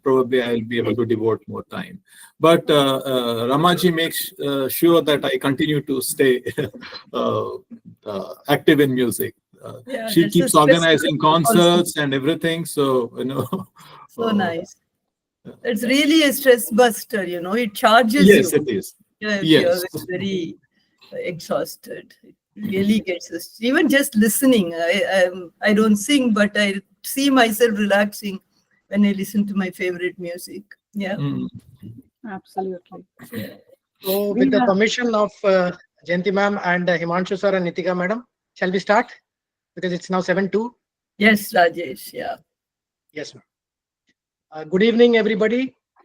probably I'll be able to devote more time. But Ramaji makes sure that I continue to stay active in music. She keeps organizing concerts and everything. So, So nice. It's really a stress buster, it charges yes, you. It is. If yes. You're very exhausted. It really gets us. Even just listening, I don't sing, but I see myself relaxing when I listen to my favorite music. Yeah. Absolutely. So with the permission of Jayanti ma'am and Himanshu sir and Nitika madam, shall we start? Because it's now 7:02. Yes, Rajesh. Yeah. Yes, ma'am. Good evening, everybody.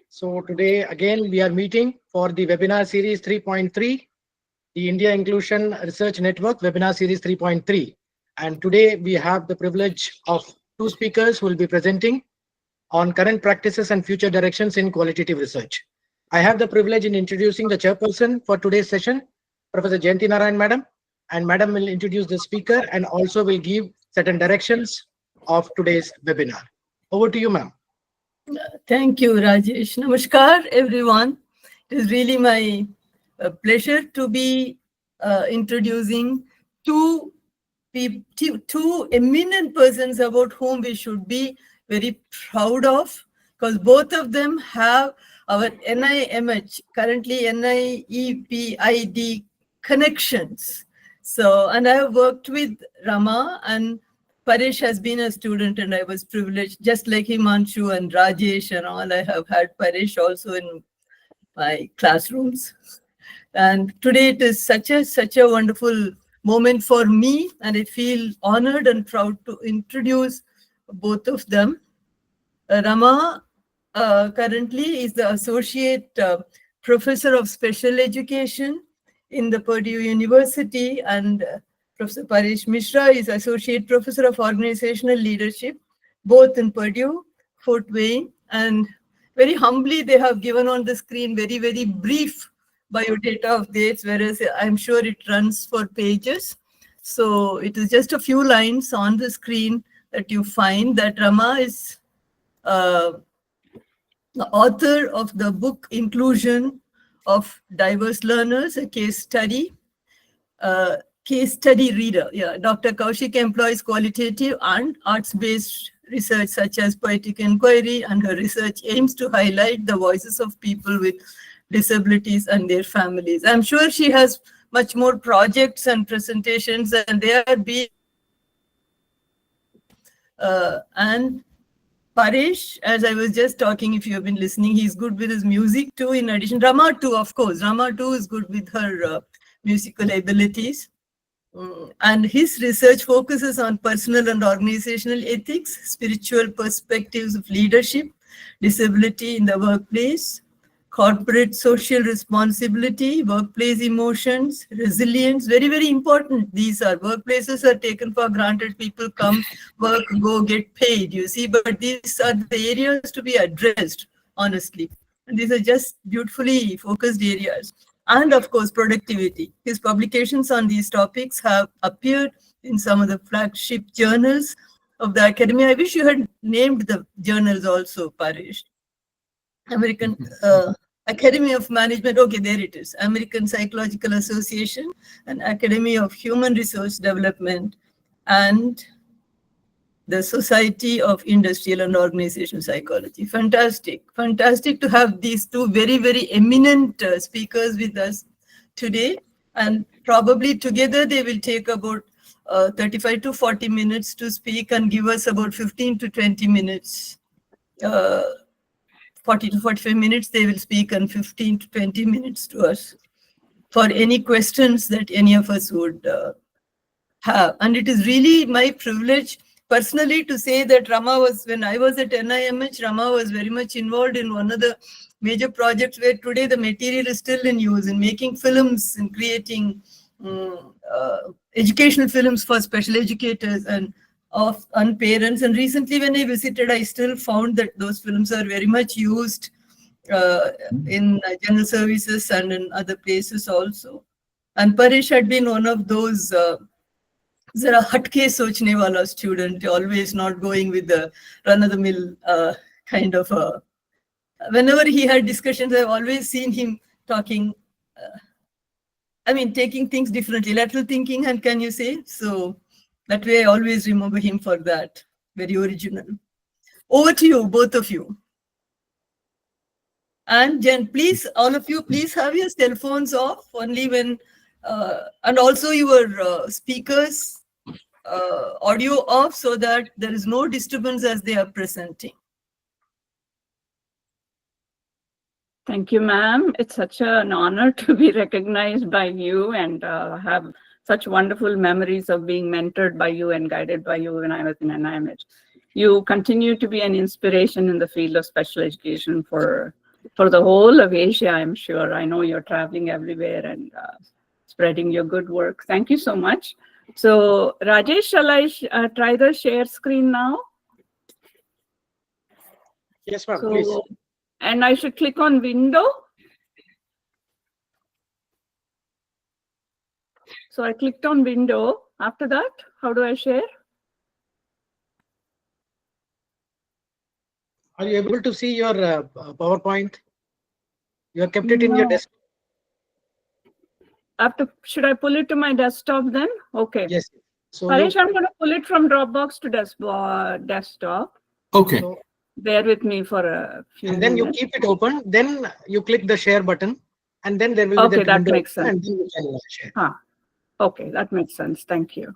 So today again we are meeting for the webinar series 3.3, the India Inclusion Research Network webinar series 3.3. And today we have the privilege of two speakers who will be presenting on current practices and future directions in qualitative research. I have the privilege in introducing the chairperson for today's session, Professor Jayanti Narayan madam, and madam will introduce the speaker and also will give certain directions of today's webinar. Over to you, ma'am. Thank you, Rajesh. Namaskar, everyone. It is really my pleasure to be introducing two eminent persons about whom we should be very proud of, because both of them have our NIMH, currently NIEPID connections. So, and I have worked with Rama, and Paresh has been a student, and I was privileged, just like Himanshu and Rajesh and all. I have had Paresh also in my classrooms. And today it is such a wonderful moment for me, and I feel honored and proud to introduce both of them. Rama currently is the Associate Professor of Special Education in the Purdue University, and Professor Paresh Mishra is Associate Professor of Organizational Leadership, both in Purdue, Fort Wayne, and very humbly they have given on the screen very, very brief biodata of dates, whereas I'm sure it runs for pages. So it is just a few lines on the screen that you find that Rama is the author of the book Inclusion of Diverse Learners, a case study reader. Yeah, Dr. Cousik employs qualitative and arts-based research such as poetic inquiry, and her research aims to highlight the voices of people with disabilities and their families. I'm sure she has much more projects and presentations, and they are being and Paresh, as I was just talking, if you have been listening, he's good with his music too. In addition, Rama too, of course. Rama too is good with her musical abilities. And his research focuses on personal and organizational ethics, spiritual perspectives of leadership, disability in the workplace, corporate social responsibility, workplace emotions, resilience, very, very important. These are workplaces are taken for granted. People come, work, go, get paid, you see, but these are the areas to be addressed, honestly. And these are just beautifully focused areas. And of course, productivity. His publications on these topics have appeared in some of the flagship journals of the academy. I wish you had named the journals also, Paresh. American Academy of Management, okay, there it is. American Psychological Association and Academy of Human Resource Development, and the Society of Industrial and Organizational Psychology. Fantastic. Fantastic to have these two very, very eminent speakers with us today. And probably together they will take about 35 to 40 minutes to speak and give us about 15 to 20 minutes. 40 to 45 minutes they will speak, and 15 to 20 minutes to us for any questions that any of us would have. And it is really my privilege personally to say that Rama was, when I was at NIMH, Rama was very much involved in one of the major projects where today the material is still in use, in making films and creating educational films for special educators and parents. And recently when I visited, I still found that those films are very much used in general services and in other places also. And Paresh had been one of those zara hatke sochne wala student, always not going with the run-of-the-mill kind of whenever he had discussions, I've always seen him talking, taking things differently, lateral thinking, and can you say? So that way I always remember him for that. Very original. Over to you, both of you. And Jen, please, all of you, please have your cell phones off only when, and also your speakers audio off so that there is no disturbance as they are presenting. Thank you, ma'am. It's such an honor to be recognized by you and have such wonderful memories of being mentored by you and guided by you when I was in NIMH. You continue to be an inspiration in the field of special education for the whole of Asia, I'm sure. I know you're traveling everywhere and spreading your good work. Thank you so much. So, Rajesh, shall I try the share screen now? Yes, ma'am, please. And I should click on window. So I clicked on window. After that, how do I share? Are you able to see your PowerPoint? You have kept it in your desk. Should I pull it to my desktop then? Okay. Yes. So Paresh, I'm going to pull it from Dropbox to desktop. Okay. So, bear with me for a few and then minutes. you keep it open. Then you click the share button, and then there will be Okay, that window makes open, sense. and then you can share. Okay, that makes sense. Thank you.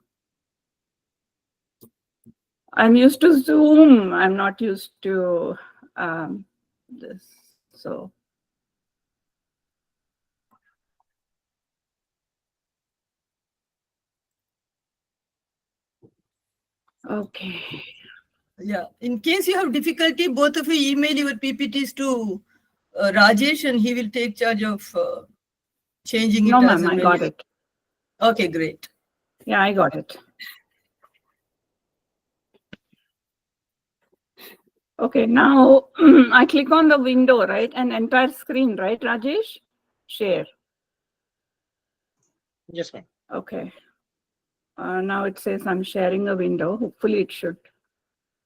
I'm used to Zoom. I'm not used to this. So. Okay. Yeah, in case you have difficulty, both of you email your PPTs to Rajesh and he will take charge of changing it. No, as ma'am, and I when got you- it. Okay, great. Yeah, I got it. Okay, now I click on the window, right? An entire screen, right, Rajesh? Share. Yes, ma'am. Okay. Now it says I'm sharing a window. Hopefully it should.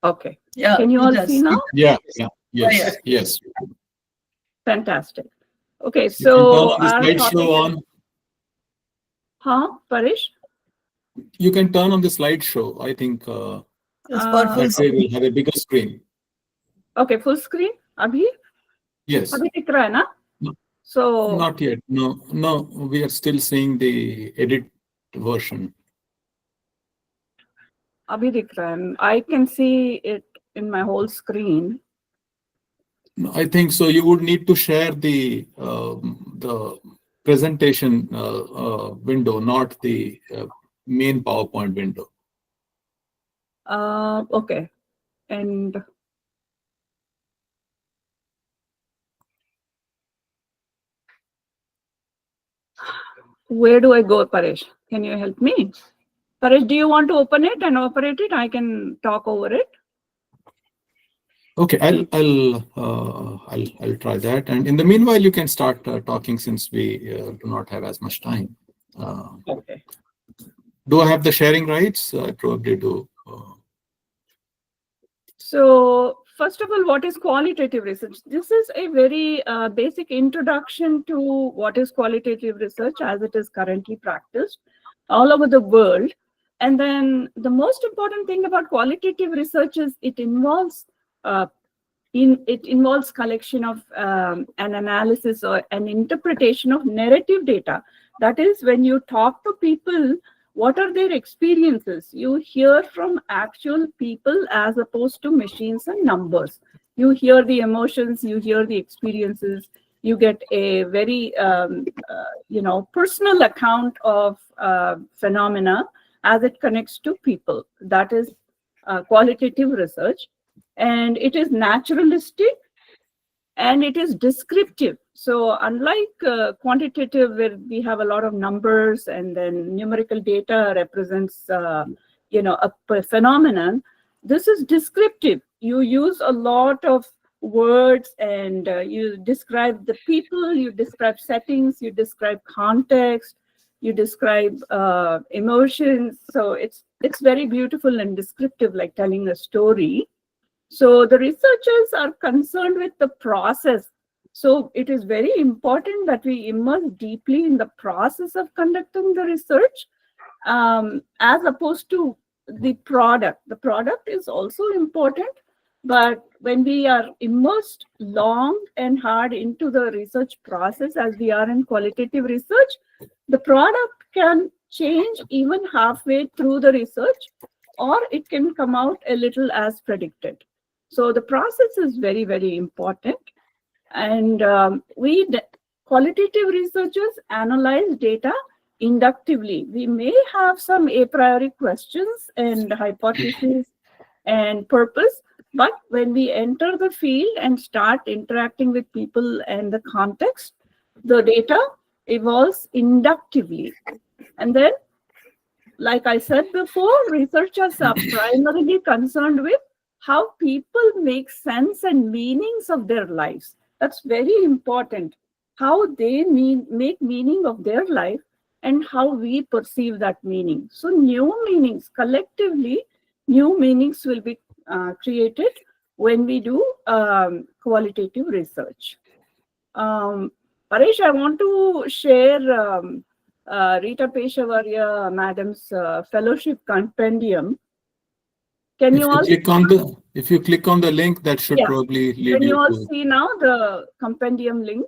Okay. Yeah, Can you it all does. see now? Yeah. Yes. yeah. Yes. Fantastic. Okay, You can so turn on the slideshow on. Paresh? You can turn on the slideshow. I think It's for full that way we'll have a bigger screen. Okay, full screen. Abhi? Yes. Abhi dikh raha hai na? No. So Not yet. No. We are still seeing the edit version. abhi dikh raha hai. I can see it in my whole screen. No, I think so. You would need to share the presentation window, not the main PowerPoint window. Okay. And where do I go, Paresh? Can you help me? Paresh, do you want to open it and operate it? I can talk over it. Okay, I'll try that. And in the meanwhile, you can start talking since we do not have as much time. Okay. Do I have the sharing rights? I probably do. So first of all, what is qualitative research? This is a very basic introduction to what is qualitative research as it is currently practiced all over the world. And then the most important thing about qualitative research is it involves collection of an analysis or an interpretation of narrative data. That is, when you talk to people, what are their experiences? You hear from actual people as opposed to machines and numbers. You hear the emotions, you hear the experiences, you get a very personal account of phenomena as it connects to people. That is qualitative research. And it is naturalistic and it is descriptive. So unlike quantitative, where we have a lot of numbers and then numerical data represents a phenomenon, this is descriptive. You use a lot of words and you describe the people, you describe settings, you describe context, you describe emotions. So it's very beautiful and descriptive, like telling a story. So the researchers are concerned with the process. So it is very important that we immerse deeply in the process of conducting the research, as opposed to the product. The product is also important, but when we are immersed long and hard into the research process, as we are in qualitative research, the product can change even halfway through the research, or it can come out a little as predicted. So the process is very, very important. And qualitative researchers analyze data inductively. We may have some a priori questions and hypotheses and purpose, but when we enter the field and start interacting with people and the context, the data evolves inductively. And then, like I said before, researchers are primarily concerned with how people make sense and meanings of their lives. That's very important. How they make meaning of their life and how we perceive that meaning. So new meanings, collectively, new meanings will be created when we do qualitative research. Paresh, I want to share Rita Peshavarya Madam's fellowship compendium. Can you all click on the, if you click on the link, that should probably lead Can you all to. see now the compendium link?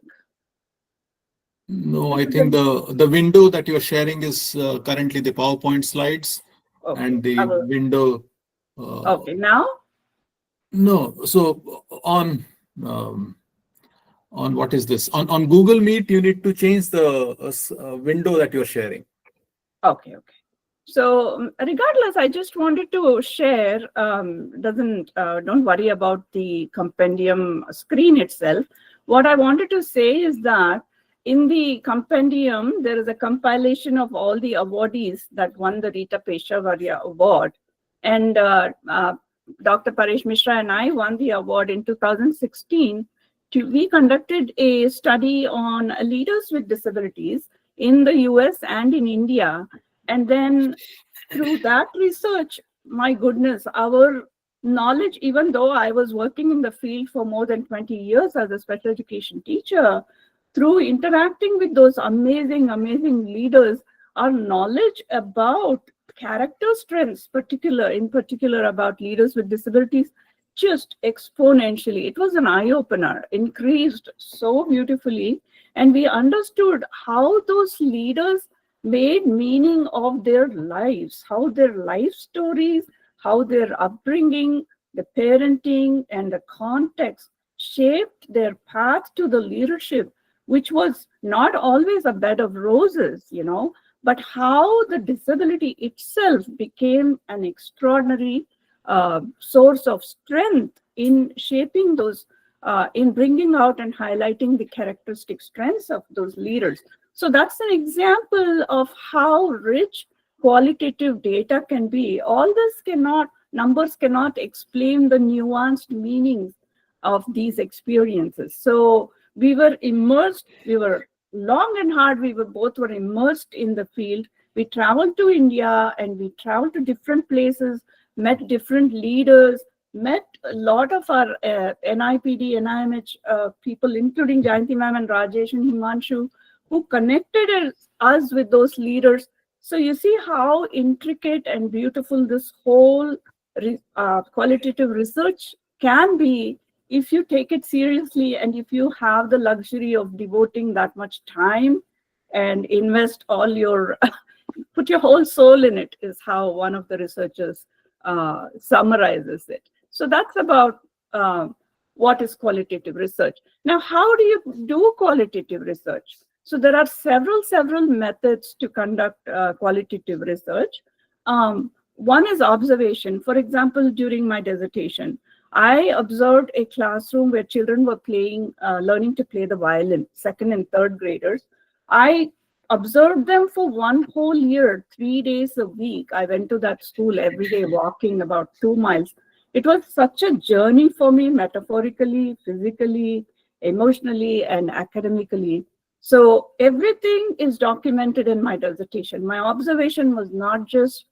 No, I think the window that you're sharing is currently the PowerPoint slides, and the window. Okay, now? No, so on what is this? On Google Meet, you need to change the window that you're sharing. Okay. So regardless, I just wanted to share, don't worry about the compendium screen itself. What I wanted to say is that in the compendium, there is a compilation of all the awardees that won the Rita Peshavarya Award. And Dr. Paresh Mishra and I won the award in 2016. We conducted a study on leaders with disabilities in the US and in India. And then through that research, my goodness, our knowledge, even though I was working in the field for more than 20 years as a special education teacher, through interacting with those amazing, amazing leaders, our knowledge about character strengths, in particular about leaders with disabilities, just exponentially. It was an eye-opener, increased so beautifully. And we understood how those leaders made meaning of their lives, how their life stories, how their upbringing, the parenting, and the context shaped their path to the leadership, which was not always a bed of roses, but how the disability itself became an extraordinary source of strength in shaping those, in bringing out and highlighting the characteristic strengths of those leaders. So that's an example of how rich qualitative data can be. All this numbers cannot explain the nuanced meanings of these experiences. So we were immersed, we were long and hard, both were immersed in the field. We traveled to India and we traveled to different places, met different leaders, met a lot of our NIPD, NIMH people, including Jayanti ma'am and Rajesh and Himanshu, who connected us with those leaders. So you see how intricate and beautiful this whole qualitative research can be if you take it seriously and if you have the luxury of devoting that much time and invest all your, put your whole soul in it, is how one of the researchers summarizes it. So that's about what is qualitative research. Now, how do you do qualitative research? So there are several methods to conduct qualitative research. One is observation. For example, during my dissertation, I observed a classroom where children were learning to play the violin, 2nd and 3rd graders. I observed them for one whole year, 3 days a week. I went to that school every day, walking about 2 miles. It was such a journey for me, metaphorically, physically, emotionally, and academically. So everything is documented in my dissertation. My observation was not just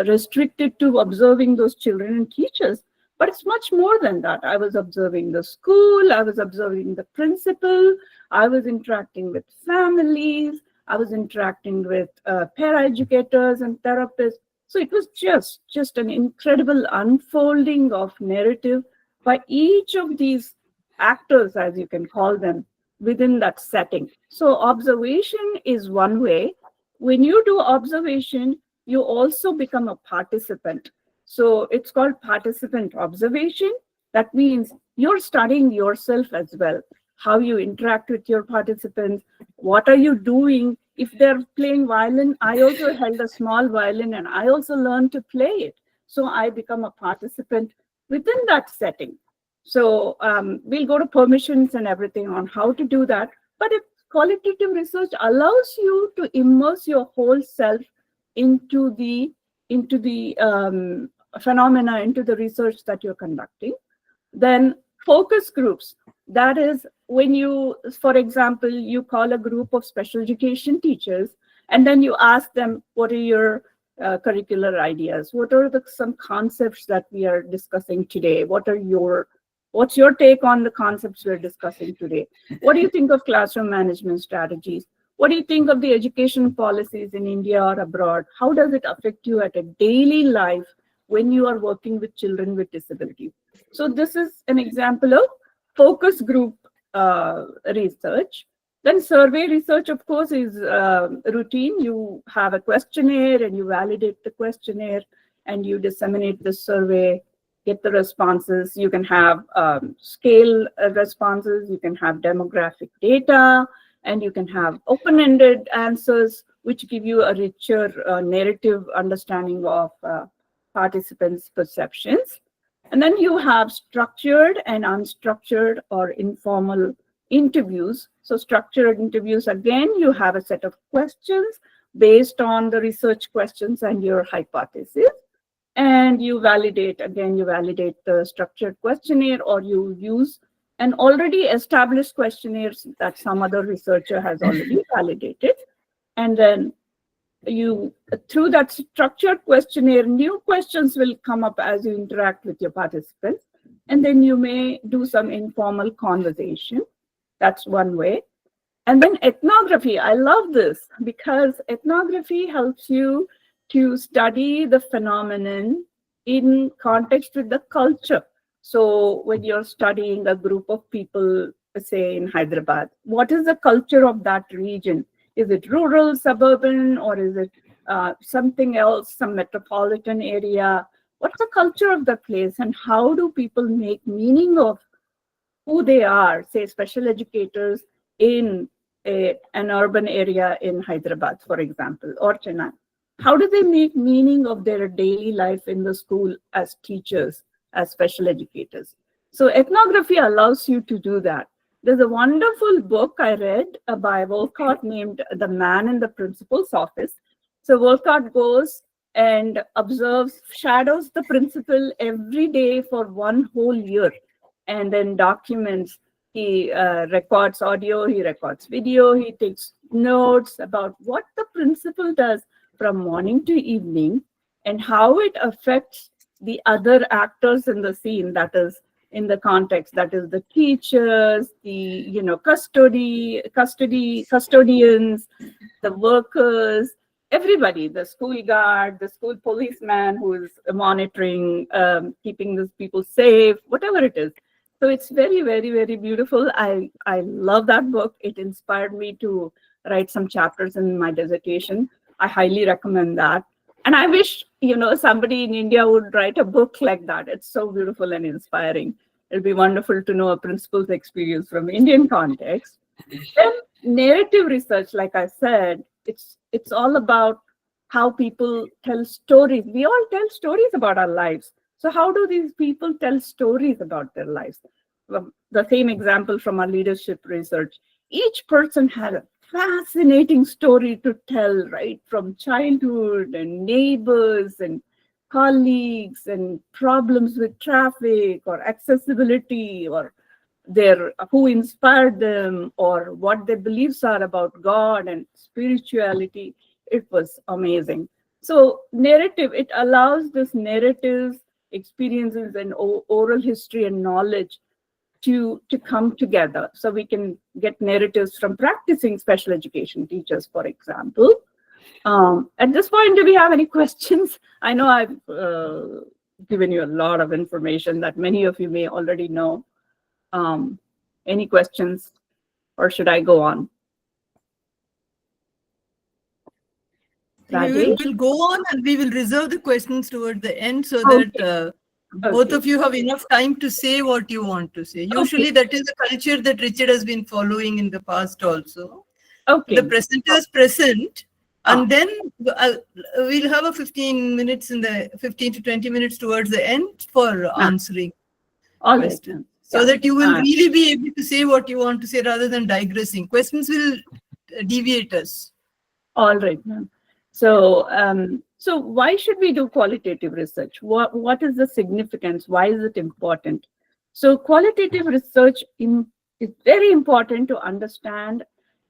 restricted to observing those children and teachers, But it's much more than that. I was observing the school, I was observing the principal, I was interacting with families, I was interacting with paraeducators and therapists. So it was just an incredible unfolding of narrative by each of these actors, as you can call them, within that setting. So observation is one way. When you do observation, you also become a participant. So it's called participant observation. That means you're studying yourself as well, how you interact with your participants, what are you doing. If they're playing violin, I also held a small violin and I also learned to play it. So I become a participant within that setting. So we'll go to permissions and everything on how to do that. But if qualitative research allows you to immerse your whole self into the phenomena, into the research that you're conducting. Then focus groups, that is when you, for example, you call a group of special education teachers and then you ask them, what are your curricular ideas? What are some concepts that we are discussing today? What's your take on the concepts we're discussing today? What do you think of classroom management strategies? What do you think of the education policies in India or abroad? How does it affect you at a daily life when you are working with children with disabilities? So this is an example of focus group research. Then survey research, of course, is routine. You have a questionnaire and you validate the questionnaire and you disseminate the survey, get the responses. You can have scale responses, you can have demographic data, and you can have open-ended answers, which give you a richer narrative understanding of participants' perceptions. And then you have structured and unstructured or informal interviews. So structured interviews, again, you have a set of questions based on the research questions and your hypothesis. And you validate the structured questionnaire, or you use an already established questionnaires that some other researcher has already validated. And then you, through that structured questionnaire, new questions will come up as you interact with your participants. And then you may do some informal conversation. That's one way. And then ethnography, I love this because ethnography helps you to study the phenomenon in context with the culture. So when you're studying a group of people, say in Hyderabad, what is the culture of that region? Is it rural, suburban, or is it something else, some metropolitan area? What's the culture of the place, and how do people make meaning of who they are, say special educators in an urban area in Hyderabad, for example, or Chennai? How do they make meaning of their daily life in the school as teachers, as special educators? So ethnography allows you to do that. There's a wonderful book I read by Wolcott named The Man in the Principal's Office. So Wolcott goes and observes, shadows the principal every day for one whole year, and then documents. He records audio, he records video, he takes notes about what the principal does from morning to evening and how it affects the other actors in the scene, that is in the context, that is the teachers, the custodians, the workers, everybody, the school guard, the school policeman who is monitoring, keeping these people safe, whatever it is. So it's very, very, very beautiful. I love that book. It inspired me to write some chapters in my dissertation. I highly recommend that. And I wish, somebody in India would write a book like that. It's so beautiful and inspiring. It'll be wonderful to know a principal's experience from Indian context. Then narrative research, like I said, it's all about how people tell stories. We all tell stories about our lives. So how do these people tell stories about their lives? The same example from our leadership research. Each person had a fascinating story to tell, right? From childhood and neighbors and colleagues and problems with traffic or accessibility or who inspired them or what their beliefs are about God and spirituality. It was amazing. So narrative, it allows this narratives experiences and oral history and knowledge to come together, so we can get narratives from practicing special education teachers, for example. At this point, do we have any questions? I know I've given you a lot of information that many of you may already know. Any questions, or should I go on? We'll go on, and we will reserve the questions toward the end, so Okay. that both of you have enough time to say what you want to say. Usually that is the culture that Richard has been following in the past also. Okay. The presenters present, and then we'll have a 15 to 20 minutes towards the end for answering questions. So that you will really be able to say what you want to say rather than digressing. Questions will deviate us. All right, ma'am. So, so why should we do qualitative research? What is the significance? Why is it important? So qualitative research is very important to understand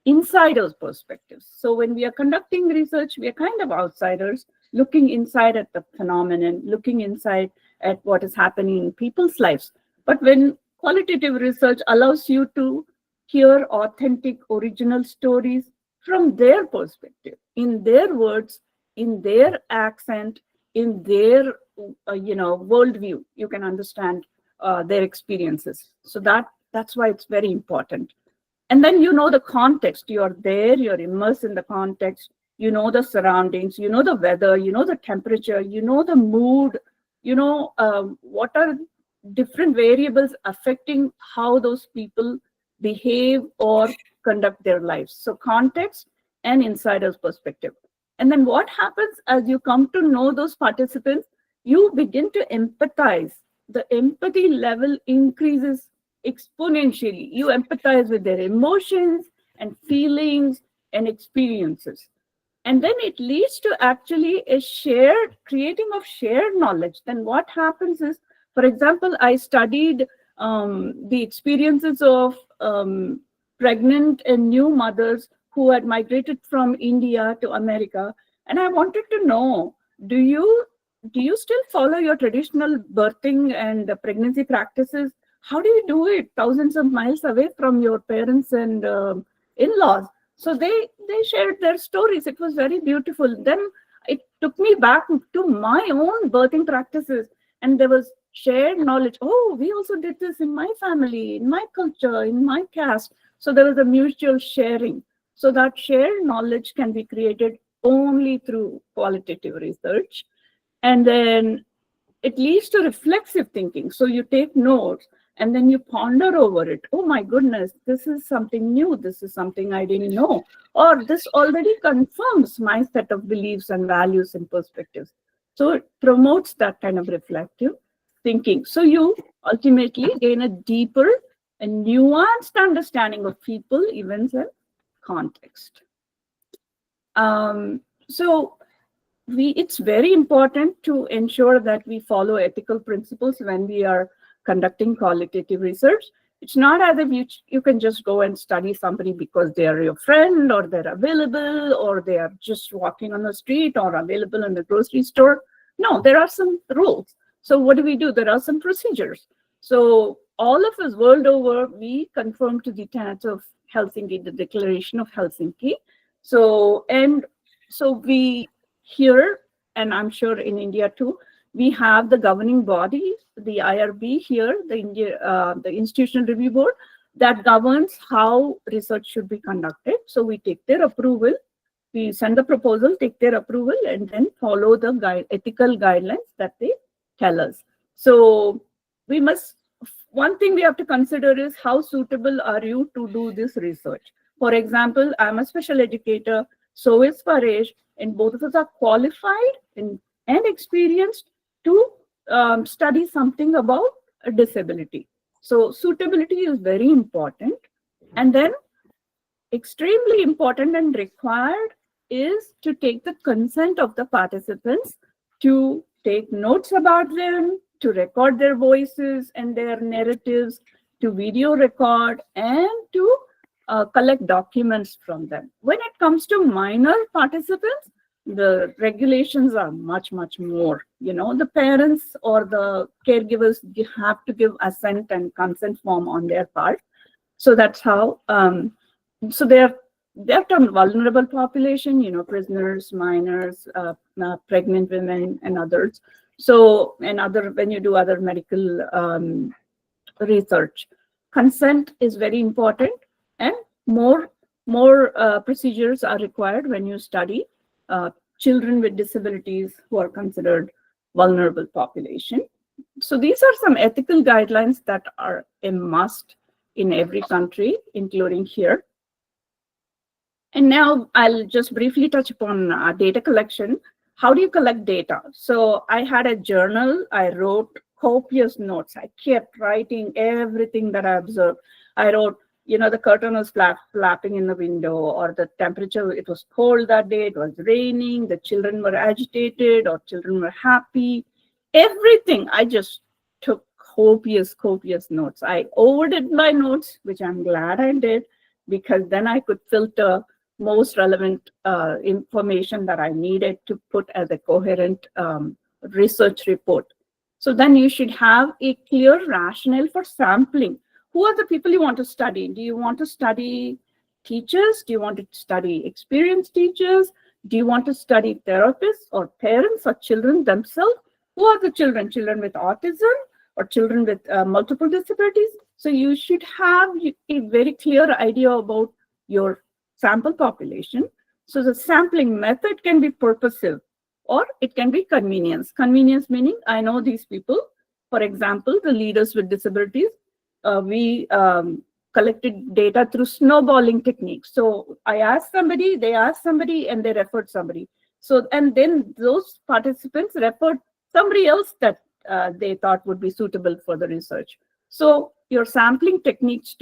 insiders' perspectives. So when we are conducting research, we are kind of outsiders, looking inside at the phenomenon, looking inside at what is happening in people's lives. But when qualitative research allows you to hear authentic, original stories from their perspective, in their words, in their accent, in their worldview, you can understand their experiences. So that's why it's very important. And then you know the context. You're there, you're immersed in the context, you know the surroundings, you know the weather, you know the temperature, you know the mood, you know what are different variables affecting how those people behave or conduct their lives. So context and insider's perspective. And then what happens as you come to know those participants, you begin to empathize. The empathy level increases exponentially. You empathize with their emotions and feelings and experiences. And then it leads to actually a creating of shared knowledge. Then what happens is, for example, I studied the experiences of pregnant and new mothers who had migrated from India to America. And I wanted to know, do you still follow your traditional birthing and pregnancy practices? How do you do it thousands of miles away from your parents and in-laws? So they shared their stories. It was very beautiful. Then it took me back to my own birthing practices, and there was shared knowledge. Oh, we also did this in my family, in my culture, in my caste. So there was a mutual sharing. So that shared knowledge can be created only through qualitative research. And then it leads to reflexive thinking. So you take notes and then you ponder over it. Oh my goodness, this is something new. This is something I didn't know. Or this already confirms my set of beliefs and values and perspectives. So it promotes that kind of reflective thinking. So you ultimately gain a deeper and nuanced understanding of people, events, and context. So it's very important to ensure that we follow ethical principles when we are conducting qualitative research. It's not as if you can just go and study somebody because they are your friend, or they're available, or they are just walking on the street, or available in the grocery store. No, there are some rules. So what do? There are some procedures. So all of us world over, we conform to the tenets of Helsinki, the Declaration of Helsinki. So we here, and I'm sure in India too, we have the governing body, the IRB here, the Institutional Review Board, that governs how research should be conducted. So we take their approval, we send the proposal, take their approval, and then follow the ethical guidelines that they tell us. So one thing we have to consider is how suitable are you to do this research. For example, I'm a special educator, so is Paresh, and both of us are qualified and experienced to study something about a disability. So suitability is very important. And then extremely important and required is to take the consent of the participants, to take notes about them, to record their voices and their narratives, to video record, and to collect documents from them. When it comes to minor participants, the regulations are much, much more. The parents or the caregivers have to give assent and consent form on their part. So that's how, so they have done vulnerable population, prisoners, minors, pregnant women, and others. So, when you do other medical research, consent is very important, and more procedures are required when you study children with disabilities who are considered vulnerable population. So these are some ethical guidelines that are a must in every country, including here. And now I'll just briefly touch upon data collection. How do you collect data? So I had a journal. I wrote copious notes. I kept writing everything that I observed. I wrote, the curtain was flapping in the window, or the temperature, it was cold that day, it was raining, the children were agitated, or children were happy. Everything. I just took copious notes. I overdid my notes, which I'm glad I did, because then I could filter most relevant information that I needed to put as a coherent research report. So then you should have a clear rationale for sampling. Who are the people you want to study? Do you want to study teachers? Do you want to study experienced teachers? Do you want to study therapists or parents or children themselves? Who are the children? Children with autism or children with multiple disabilities? So you should have a very clear idea about your sample population. So the sampling method can be purposive, or it can be convenience. Convenience meaning, I know these people. For example, the leaders with disabilities, we collected data through snowballing techniques. So I asked somebody, they asked somebody, and they referred somebody. So, and then those participants referred somebody else that they thought would be suitable for the research. So your sampling techniques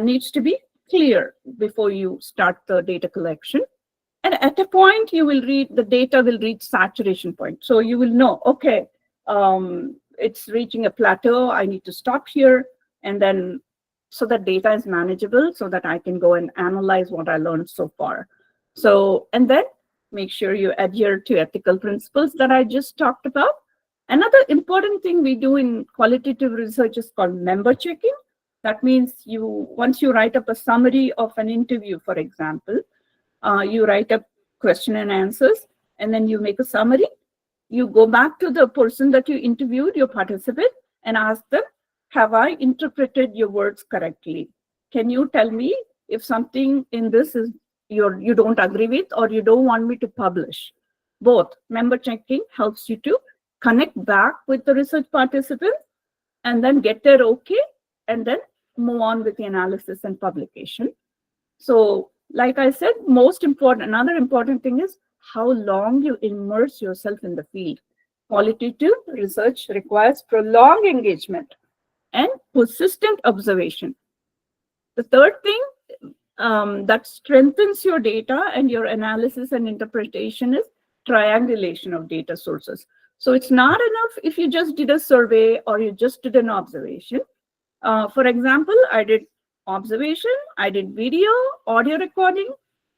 needs to be clear before you start the data collection. And at a point, the data will reach saturation point. So you will know, okay, it's reaching a plateau, I need to stop here. And then, so that data is manageable, so that I can go and analyze what I learned so far. So, and then make sure you adhere to ethical principles that I just talked about. Another important thing we do in qualitative research is called member checking. That means once you write up a summary of an interview, for example, you write up question and answers, and then you make a summary. You go back to the person that you interviewed, your participant, and ask them, have I interpreted your words correctly? Can you tell me if something in this is you don't agree with, or you don't want me to publish? Both. Member checking helps you to connect back with the research participants and then get their okay, and then move on with the analysis and publication. So, like I said, another important thing is how long you immerse yourself in the field. Qualitative research requires prolonged engagement and persistent observation. The third thing that strengthens your data and your analysis and interpretation is triangulation of data sources. So it's not enough if you just did a survey or you just did an observation. For example, I did observation, I did video, audio recording,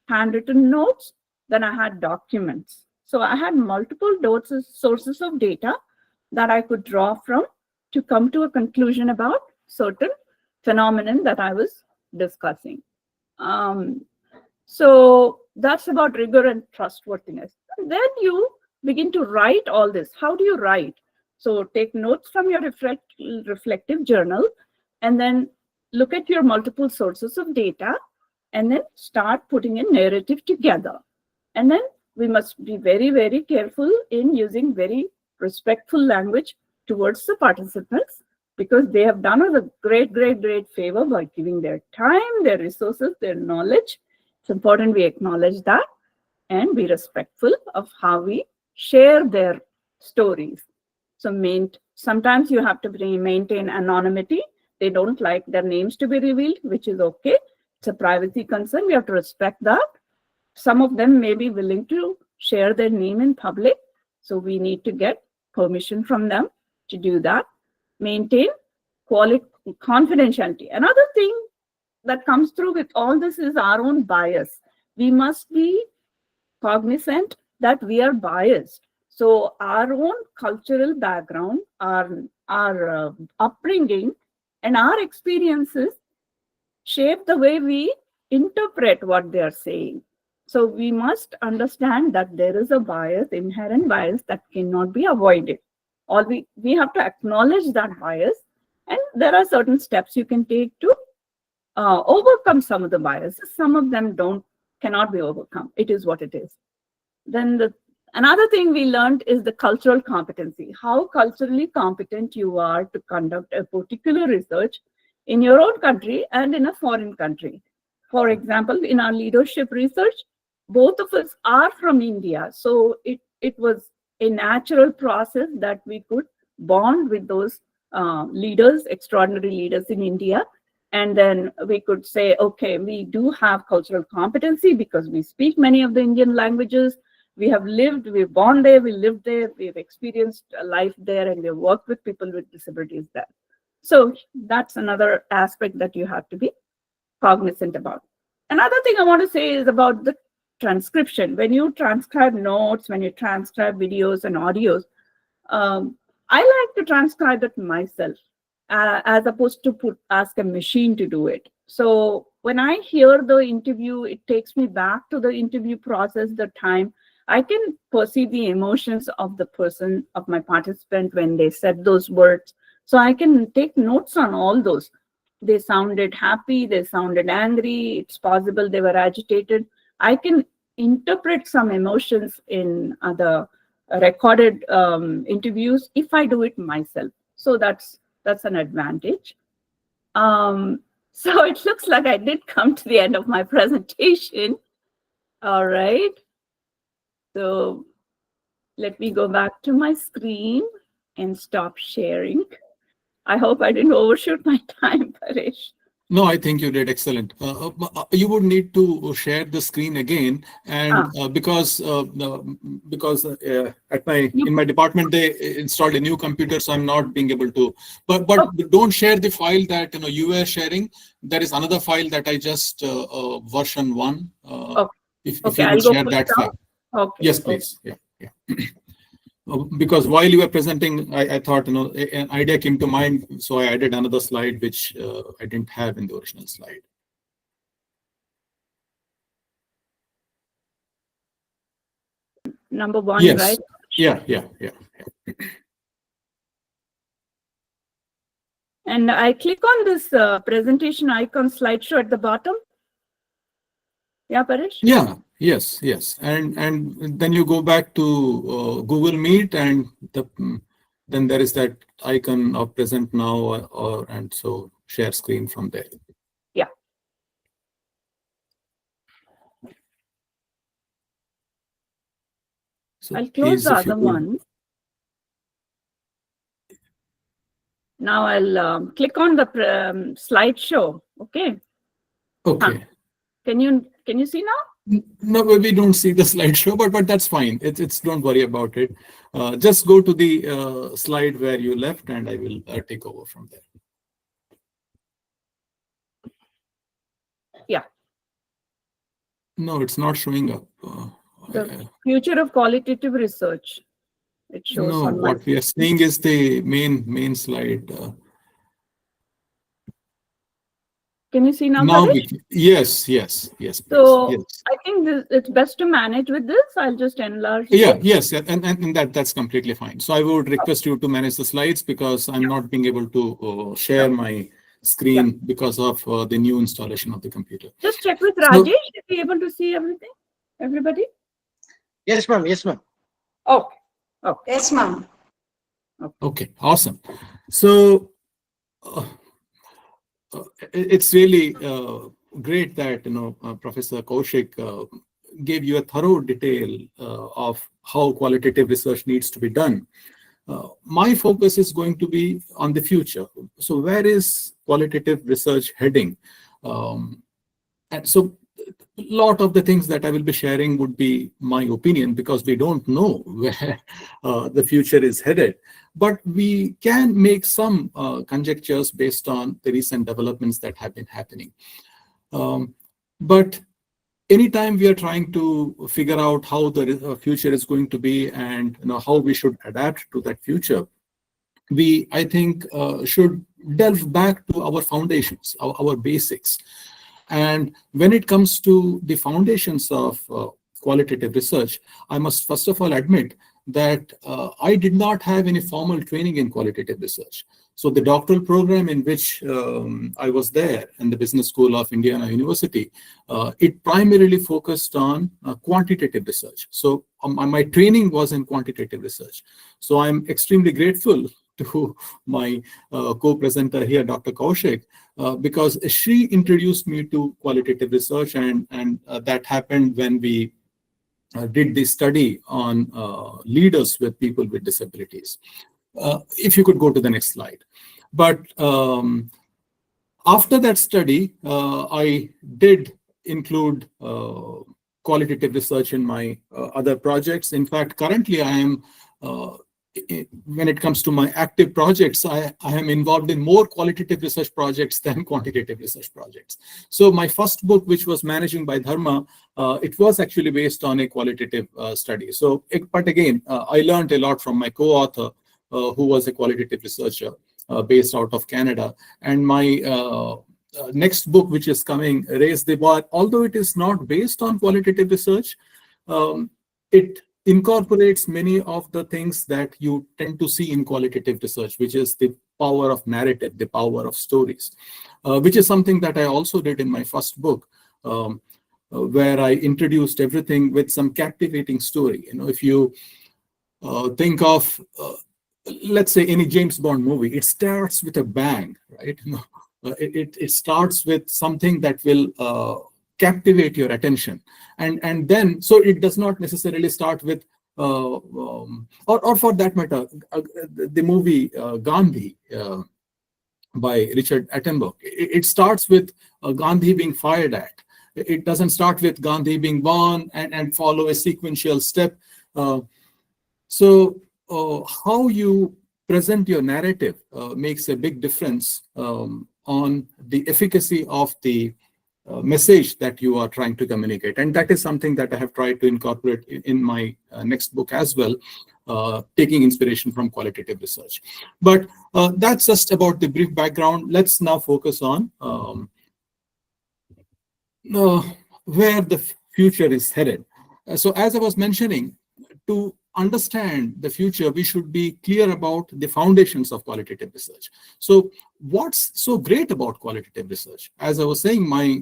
handwritten notes, then I had documents. So I had multiple sources of data that I could draw from to come to a conclusion about certain phenomenon that I was discussing. So that's about rigor and trustworthiness. And then you begin to write all this. How do you write? So take notes from your reflective journal, and then look at your multiple sources of data, and then start putting a narrative together. And then we must be very, very careful in using very respectful language towards the participants, because they have done us a great favor by giving their time, their resources, their knowledge. It's important we acknowledge that and be respectful of how we share their stories. So sometimes you have to maintain anonymity. They don't like their names to be revealed, which is okay. It's a privacy concern. We have to respect that. Some of them may be willing to share their name in public. So we need to get permission from them to do that. Maintain quality, confidentiality. Another thing that comes through with all this is our own bias. We must be cognizant that we are biased. So our own cultural background, our upbringing, and our experiences shape the way we interpret what they are saying. So we must understand that there is a bias, inherent bias that cannot be avoided. Or we have to acknowledge that bias, and there are certain steps you can take to overcome some of the biases. Some of them cannot be overcome. It is what it is. Then another thing we learned is the cultural competency, how culturally competent you are to conduct a particular research in your own country and in a foreign country. For example, in our leadership research, both of us are from India. So it was a natural process that we could bond with those leaders, extraordinary leaders in India. And then we could say, okay, we do have cultural competency because we speak many of the Indian languages. We have lived, we're born there, we lived there, we've experienced life there, and we've worked with people with disabilities there. So that's another aspect that you have to be cognizant about. Another thing I want to say is about the transcription. When you transcribe notes, when you transcribe videos and audios, I like to transcribe it myself as opposed to ask a machine to do it. So when I hear the interview, it takes me back to the interview process, the time. I can perceive the emotions of the person, of my participant when they said those words. So I can take notes on all those. They sounded happy, they sounded angry, it's possible they were agitated. I can interpret some emotions in the recorded interviews if I do it myself. So that's an advantage. So it looks like I did come to the end of my presentation. All right. So let me go back to my screen and stop sharing. I hope I didn't overshoot my time, Paresh. No, I think you did excellent. You would need to share the screen again, and because in my department they installed a new computer, so I'm not being able to. But don't share the file that you were sharing. There is another file that I just version 1. If you I'll would share that file. Okay. Yes, please. Yeah. Because while you were presenting, I thought an idea came to mind, so I added another slide which I didn't have in the original slide. Number 1, yes. Right? Yeah. And I click on this presentation icon slideshow at the bottom. Yeah, Paresh? Yeah. Yes. And then you go back to Google Meet, and then there is that icon of present now, and so share screen from there. Yeah. So I'll close the other one. Now I'll click on the slideshow. Okay. Okay. Can you see now? No, we don't see the slideshow, but that's fine. It's don't worry about it. Just go to the slide where you left, and I will take over from there. Yeah. No, it's not showing up. The future of qualitative research. It shows. No, on what we are seeing is the main slide. Can you see now? Now Paresh? Yes. So yes. I think it's best to manage with this. I'll just enlarge. Yes, and that's completely fine. So I would request you to manage the slides because I'm not being able to share my screen because of the new installation of the computer. Just check with Rajesh if you're able to see everything. Everybody? Yes, ma'am. Okay. Yes, ma'am. Okay, awesome. So it's really great that Professor Cousik gave you a thorough detail of how qualitative research needs to be done. My focus is going to be on the future. So where is qualitative research heading? And so a lot of the things that I will be sharing would be my opinion because we don't know where the future is headed. But we can make some conjectures based on the recent developments that have been happening. But anytime we are trying to figure out how the future is going to be and how we should adapt to that future, we, I think, should delve back to our foundations, our basics. And when it comes to the foundations of qualitative research, I must first of all admit that I did not have any formal training in qualitative research. So the doctoral program in which I was there in the Business School of Indiana University, it primarily focused on quantitative research. So my training was in quantitative research. So I'm extremely grateful to my co-presenter here, Dr. Cousik, because she introduced me to qualitative research, and that happened when we did the study on leaders with people with disabilities. If you could go to the next slide. But after that study, I did include qualitative research in my other projects. In fact, currently I am when it comes to my active projects, I am involved in more qualitative research projects than quantitative research projects. So my first book, which was Managing by Dharma, it was actually based on a qualitative study. So, but again, I learned a lot from my co-author, who was a qualitative researcher based out of Canada. And my next book, which is coming, Raise the Bar, although it is not based on qualitative research, it incorporates many of the things that you tend to see in qualitative research, which is the power of narrative, the power of stories, which is something that I also did in my first book, where I introduced everything with some captivating story. If you think of, let's say, any James Bond movie, it starts with a bang, right? It starts with something that will captivate your attention, and then, so it does not necessarily start with or for that matter, the movie Gandhi by Richard Attenborough, it starts with Gandhi being fired at. It doesn't start with Gandhi being born and follow a sequential step. So how you present your narrative makes a big difference on the efficacy of the message that you are trying to communicate. And that is something that I have tried to incorporate in my next book as well, taking inspiration from qualitative research. But that's just about the brief background. Let's now focus on where the future is headed. So as I was mentioning, to understand the future, we should be clear about the foundations of qualitative research. So what's so great about qualitative research? As I was saying, my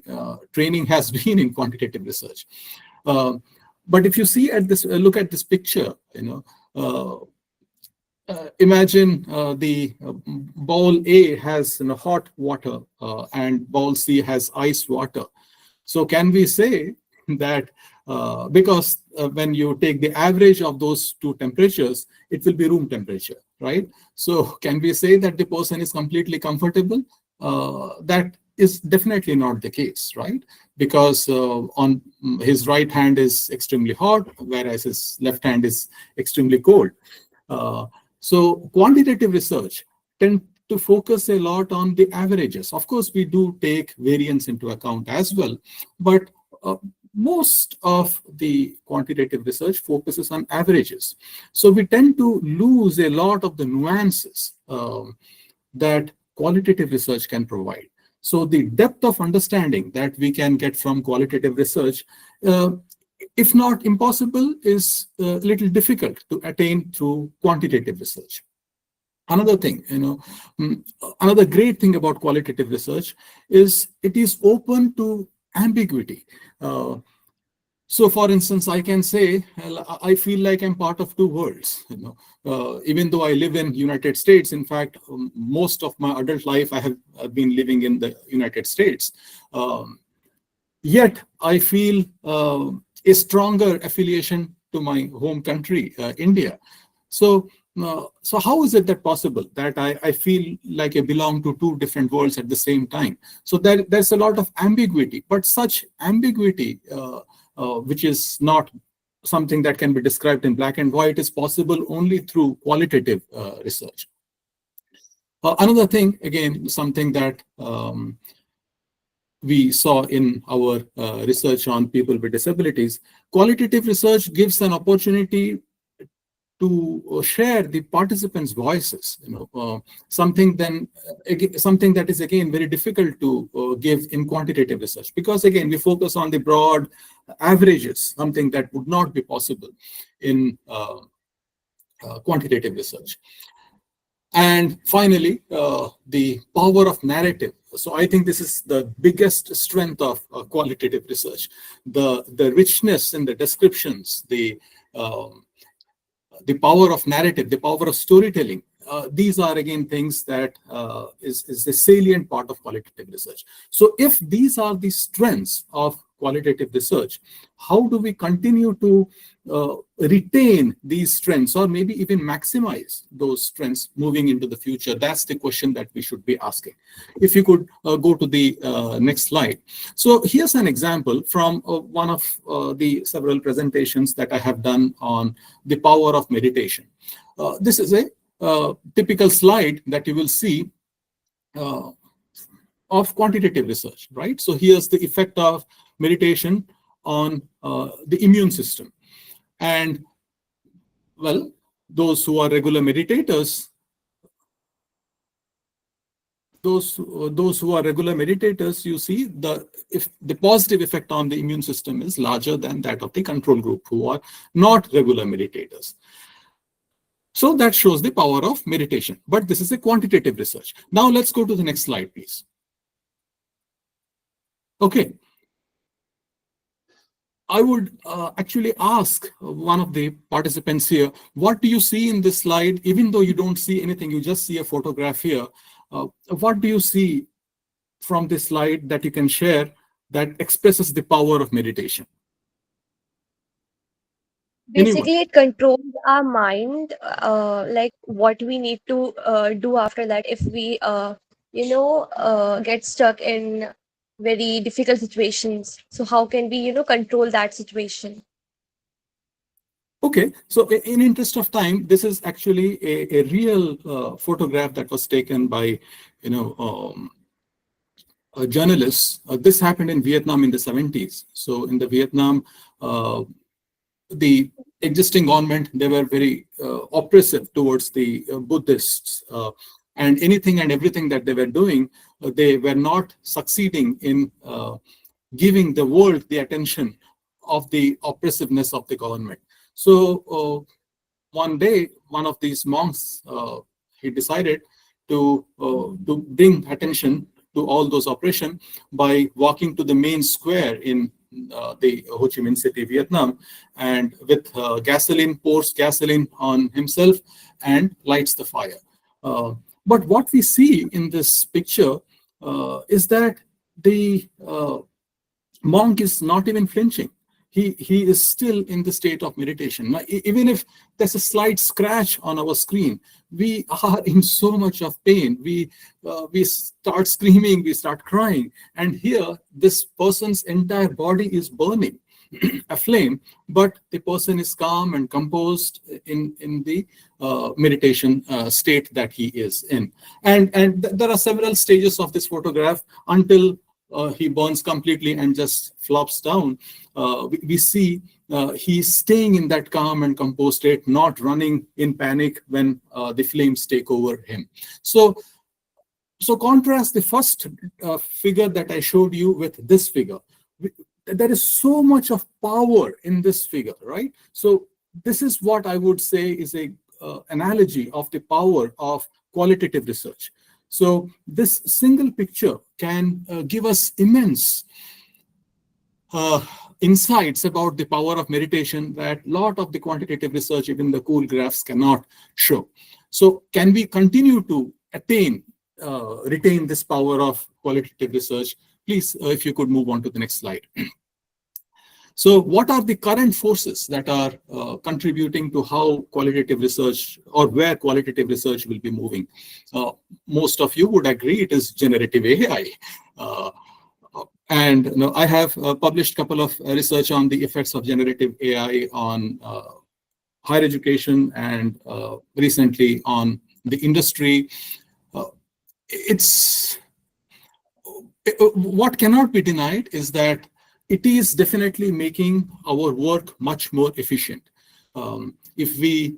training has been in quantitative research. But if you see at this, look at this picture, imagine the bowl A has hot water and bowl C has ice water. So can we say that because when you take the average of those two temperatures, it will be room temperature, right? So can we say that the person is completely comfortable? That is definitely not the case, right? Because on his right hand is extremely hot, whereas his left hand is extremely cold. So quantitative research tends to focus a lot on the averages. Of course, we do take variance into account as well, but most of the quantitative research focuses on averages. So we tend to lose a lot of the nuances that qualitative research can provide. So the depth of understanding that we can get from qualitative research, if not impossible, is a little difficult to attain through quantitative research. Another thing, another great thing about qualitative research is it is open to ambiguity. So for instance, I can say, I feel like I'm part of two worlds, even though I live in United States. In fact, most of my adult life, I have been living in the United States. Yet I feel a stronger affiliation to my home country, India. So how is it that possible that I feel like I belong to two different worlds at the same time? So there's a lot of ambiguity, but such ambiguity, which is not something that can be described in black and white, is possible only through qualitative research. Another thing, again, something that we saw in our research on people with disabilities, qualitative research gives an opportunity to share the participants' voices. Something that is again very difficult to give in quantitative research, because again we focus on the broad averages, something that would not be possible in quantitative research. And finally, the power of narrative. So I think this is the biggest strength of qualitative research: the richness in the descriptions, the power of narrative, the power of storytelling. These are again things that is the salient part of qualitative research. So if these are the strengths of qualitative research, how do we continue to retain these strengths, or maybe even maximize those strengths moving into the future? That's the question that we should be asking. If you could go to the next slide. So here's an example from one of the several presentations that I have done on the power of meditation. This is a typical slide that you will see of quantitative research, right? So here's the effect of meditation on the immune system. And well, those who are regular meditators, you see the positive effect on the immune system is larger than that of the control group who are not regular meditators. So that shows the power of meditation. But this is a quantitative research. Now let's go to the next slide, please. Okay. I would actually ask one of the participants here, what do you see in this slide? Even though you don't see anything, you just see a photograph here. What do you see from this slide that you can share that expresses the power of meditation? Basically, it controls our mind, like what we need to do after that if we, get stuck in very difficult situations. So how can we, control that situation? Okay, so in interest of time, this is actually a real photograph that was taken by, a journalist. This happened in Vietnam in the 70s. So in the Vietnam, the existing government, they were very oppressive towards the Buddhists, and anything and everything that they were doing, they were not succeeding in giving the world the attention of the oppressiveness of the government. So one day, one of these monks, he decided to bring attention to all those oppression by walking to the main square in the Ho Chi Minh City, Vietnam, and with gasoline, pours gasoline on himself and lights the fire. But what we see in this picture is that the monk is not even flinching. He is still in the state of meditation. Even if there's a slight scratch on our screen, we are in so much of pain. We start screaming, we start crying. And here, this person's entire body is burning, aflame, but the person is calm and composed in the meditation state that he is in. And there are several stages of this photograph until he burns completely and just flops down. We see he's staying in that calm and composed state, not running in panic when the flames take over him. So contrast the first figure that I showed you with this figure. There is so much of power in this figure, right? So this is what I would say is a analogy of the power of qualitative research. So this single picture can give us immense insights about the power of meditation that a lot of the quantitative research, even the cool graphs, cannot show. So can we continue to retain this power of qualitative research? Please, if you could move on to the next slide. So what are the current forces that are contributing to how qualitative research, or where qualitative research will be moving? Most of you would agree it is generative AI. And I have published a couple of research on the effects of generative AI on higher education and recently on the industry. It's what cannot be denied is that it is definitely making our work much more efficient. If we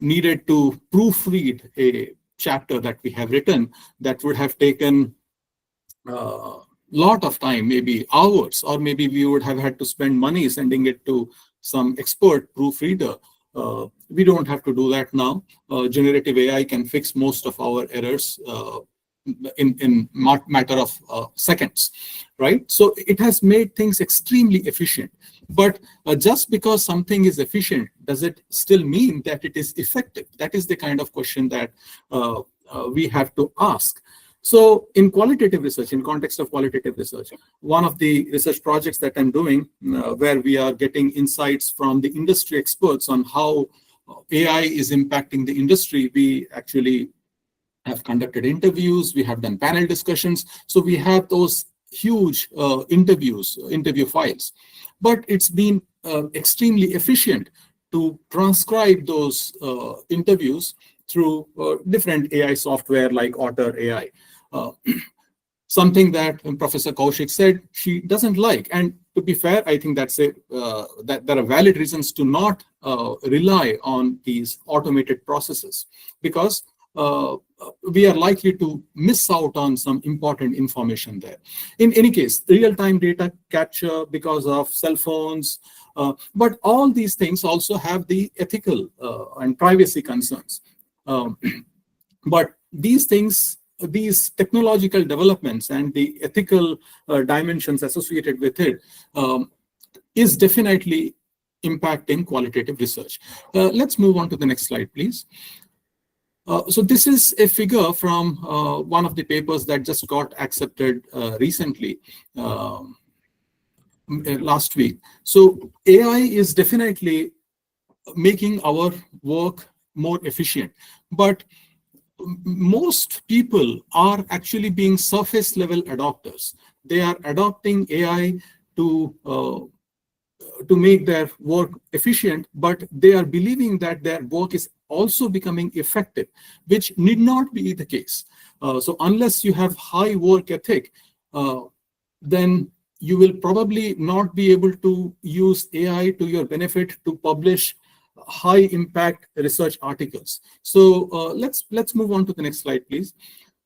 needed to proofread a chapter that we have written, that would have taken a lot of time, maybe hours, or maybe we would have had to spend money sending it to some expert proofreader. We don't have to do that now. Generative AI can fix most of our errors in matter of seconds, right? So it has made things extremely efficient. But just because something is efficient, does it still mean that it is effective? That is the kind of question that we have to ask. So in qualitative research, in context of qualitative research, one of the research projects that I'm doing, where we are getting insights from the industry experts on how AI is impacting the industry, we actually have conducted interviews, we have done panel discussions. So we have those huge interview files. But it's been extremely efficient to transcribe those interviews through different AI software like Otter AI. Something that Professor Cousik said she doesn't like. And to be fair, I think that's that there are valid reasons to not rely on these automated processes, because we are likely to miss out on some important information there. In any case, real-time data capture because of cell phones, but all these things also have the ethical and privacy concerns. But these things, these technological developments and the ethical dimensions associated with it is definitely impacting qualitative research. Let's move on to the next slide, please. So this is a figure from one of the papers that just got accepted recently, last week. So AI is definitely making our work more efficient, but most people are actually being surface level adopters. They are adopting AI to make their work efficient, but they are believing that their work is also becoming effective, which need not be the case. So unless you have high work ethic, then you will probably not be able to use AI to your benefit to publish high impact research articles. So let's move on to the next slide, please.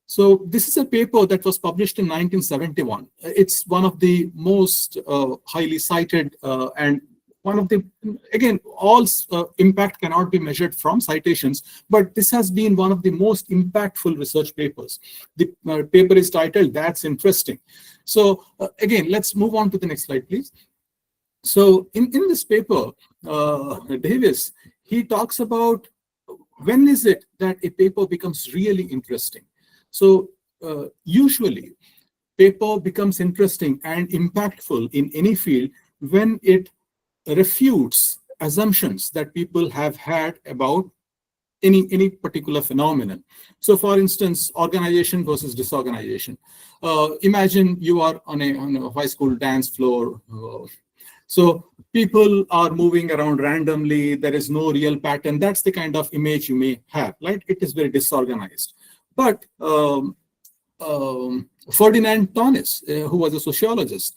So this is a paper that was published in 1971. It's one of the most highly cited and one of the, again, all impact cannot be measured from citations, but this has been one of the most impactful research papers. The paper is titled, "That's Interesting." So again, let's move on to the next slide, please. So in this paper, Davis, he talks about when is it that a paper becomes really interesting. So usually paper becomes interesting and impactful in any field when it refutes assumptions that people have had about any particular phenomenon. So for instance, organization versus disorganization. Imagine you are on a high school dance floor. So people are moving around randomly. There is no real pattern. That's the kind of image you may have, right? It is very disorganized. But Ferdinand Tonnes, who was a sociologist,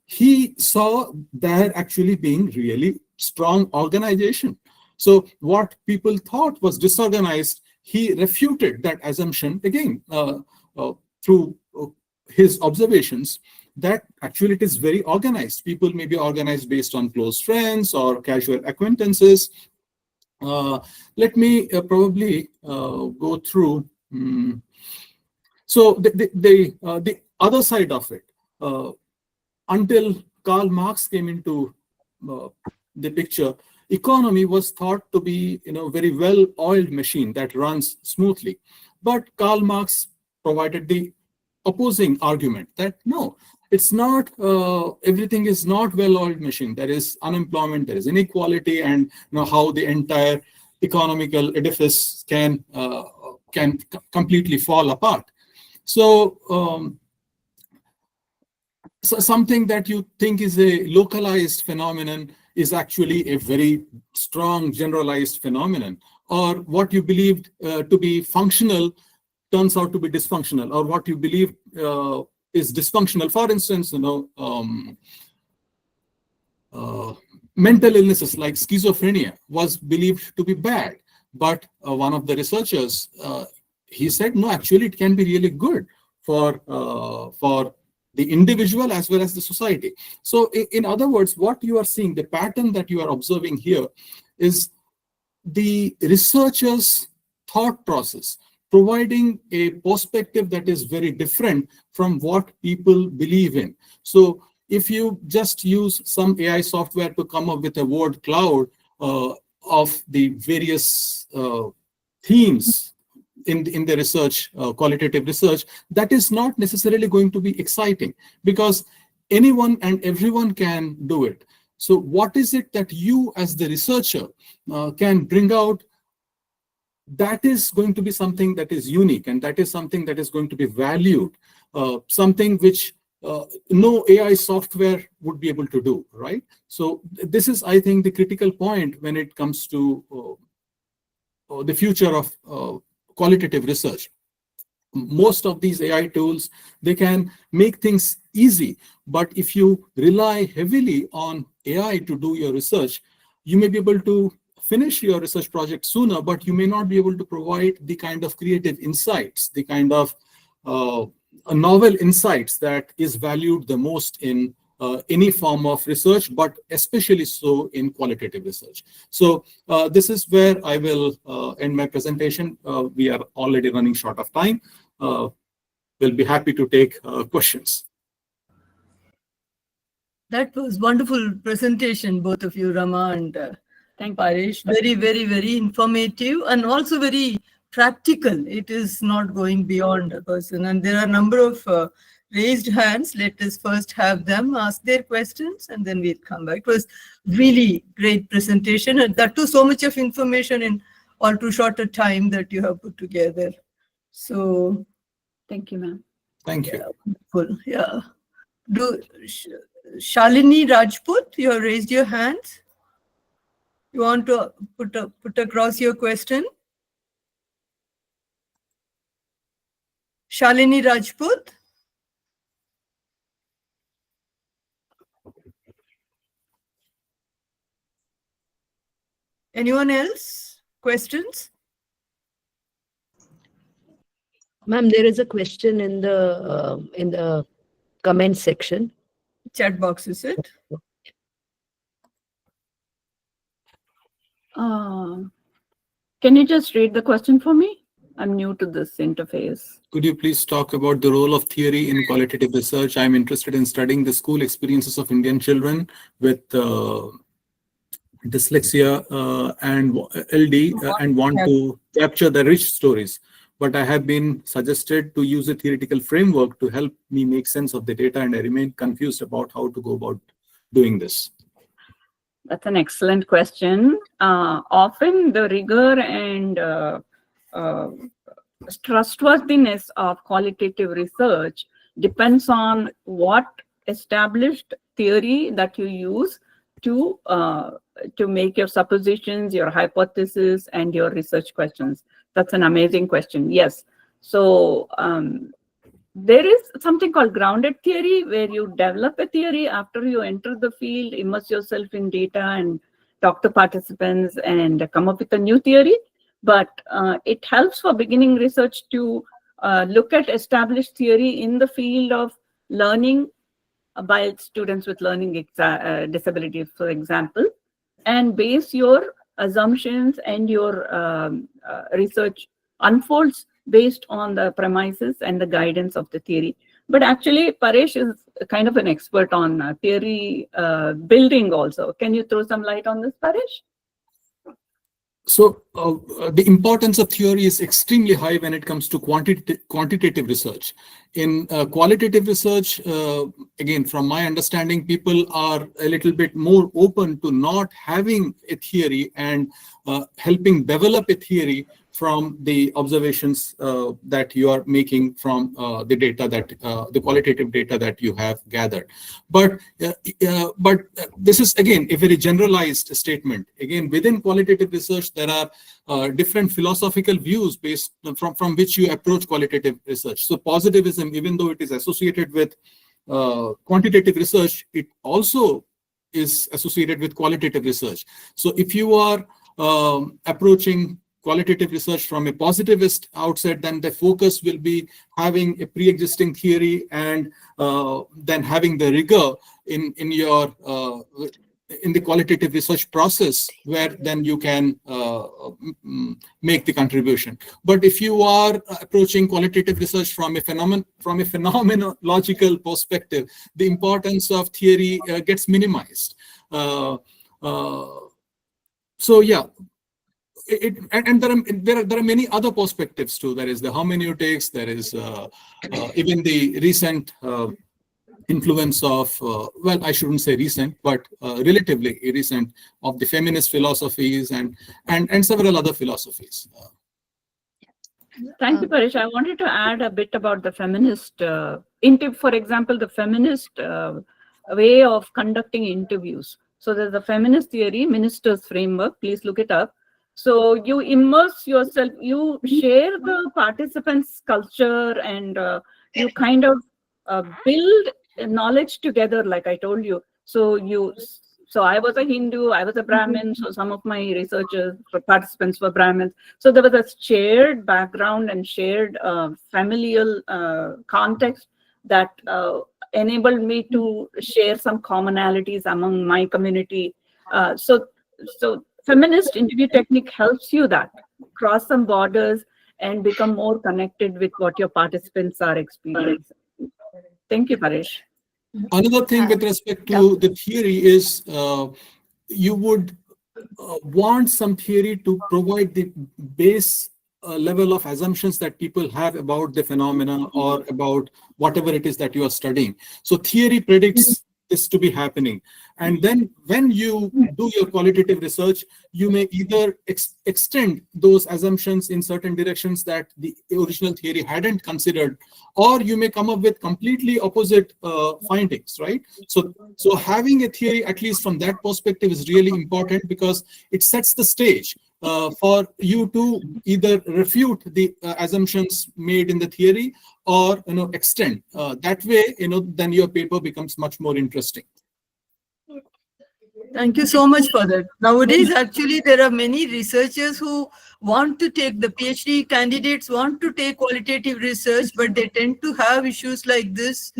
he saw there actually being really strong organization. So what people thought was disorganized, he refuted that assumption again through his observations that actually it is very organized. People may be organized based on close friends or casual acquaintances. Let me probably go through. So the other side of it, until Karl Marx came into the picture, economy was thought to be very well-oiled machine that runs smoothly. But Karl Marx provided the opposing argument that no, it's not, everything is not well-oiled machine. There is unemployment, there is inequality, and how the entire economical edifice can completely fall apart. So, so something that you think is a localized phenomenon is actually a very strong generalized phenomenon, or what you believed to be functional turns out to be dysfunctional, or what you believe is dysfunctional. For instance, mental illnesses like schizophrenia was believed to be bad, but one of the researchers, he said, no, actually it can be really good for the individual as well as the society. So in other words, what you are seeing, the pattern that you are observing here is the researcher's thought process, providing a perspective that is very different from what people believe in. So if you just use some AI software to come up with a word cloud of the various themes in the research, qualitative research, that is not necessarily going to be exciting, because anyone and everyone can do it. So what is it that you as the researcher can bring out that is going to be something that is unique, and that is something that is going to be valued, something which no AI software would be able to do, right? So this is, I think, the critical point when it comes to the future of qualitative research. Most of these AI tools, they can make things easy, but if you rely heavily on AI to do your research, you may be able to finish your research project sooner, but you may not be able to provide the kind of creative insights, the kind of novel insights that is valued the most in any form of research, but especially so in qualitative research. So this is where I will end my presentation. We are already running short of time. We'll be happy to take questions. That was wonderful presentation, both of you, Rama and Thank Paresh. Very, very, very informative and also very practical. It is not going beyond a person. And there are a number of raised hands. Let us first have them ask their questions and then we'll come back. It was really great presentation, and that too so much of information in all too short a time that you have put together. So Thank you, ma'am. Thank you. wonderful. Yeah. Shalini Rajput, you have raised your hand. You want to put across your question? Shalini Rajput? Anyone else? Questions? Ma'am, there is a question in the comment section. Chat box, is it? Can you just read the question for me? I'm new to this interface. Could you please talk about the role of theory in qualitative research? I'm interested in studying the school experiences of Indian children with dyslexia and LD and want to capture the rich stories. But I have been suggested to use a theoretical framework to help me make sense of the data, and I remain confused about how to go about doing this. That's an excellent question. Often the rigor and trustworthiness of qualitative research depends on what established theory that you use to make your suppositions, your hypotheses, and your research questions. That's an amazing question. Yes. So there is something called grounded theory, where you develop a theory after you enter the field, immerse yourself in data and talk to participants and come up with a new theory. But it helps for beginning research to look at established theory in the field of learning by students with learning disabilities, for example, and base your assumptions and your research unfolds based on the premises and the guidance of the theory. But actually, Paresh is kind of an expert on theory building also. Can you throw some light on this, Paresh? So the importance of theory is extremely high when it comes to quantitative research. In qualitative research, again, from my understanding, people are a little bit more open to not having a theory and helping develop a theory from the observations that you are making from the data that the qualitative data that you have gathered. But this is again a very generalized statement. Again, within qualitative research, there are different philosophical views based from which you approach qualitative research. So positivism, even though it is associated with quantitative research, it also is associated with qualitative research. So if you are approaching qualitative research from a positivist outset, then the focus will be having a pre-existing theory and then having the rigor in your in the qualitative research process, where then you can make the contribution. But if you are approaching qualitative research from a phenomenological perspective, the importance of theory gets minimized. So yeah, and there are many other perspectives too. There is the hermeneutics. There is even the recent influence of, well, I shouldn't say recent, but relatively recent, of the feminist philosophies and several other philosophies. Thank you, Paresh. I wanted to add a bit about the feminist, for example, the feminist way of conducting interviews. So there's a feminist theory, minister's framework. Please look it up. So you immerse yourself, you share the participants' culture, and you kind of build knowledge together, like I told you. So I was a Hindu, I was a Brahmin, so some of my researchers, participants were Brahmins. So there was a shared background and shared familial context that enabled me to share some commonalities among my community. So feminist interview technique helps you that cross some borders and become more connected with what your participants are experiencing. Thank you, Paresh. Another thing with respect to the theory is you would want some theory to provide the base level of assumptions that people have about the phenomena or about whatever it is that you are studying. So theory predicts this to be happening. And then when you do your qualitative research, you may either extend those assumptions in certain directions that the original theory hadn't considered, or you may come up with completely opposite findings, right? So having a theory, at least from that perspective, is really important, because it sets the stage for you to either refute the assumptions made in the theory, or extend. That way, then your paper becomes much more interesting. Thank you so much for that. Nowadays, actually, there are many researchers who want to take, the PhD candidates want to take qualitative research, but they tend to have issues like this,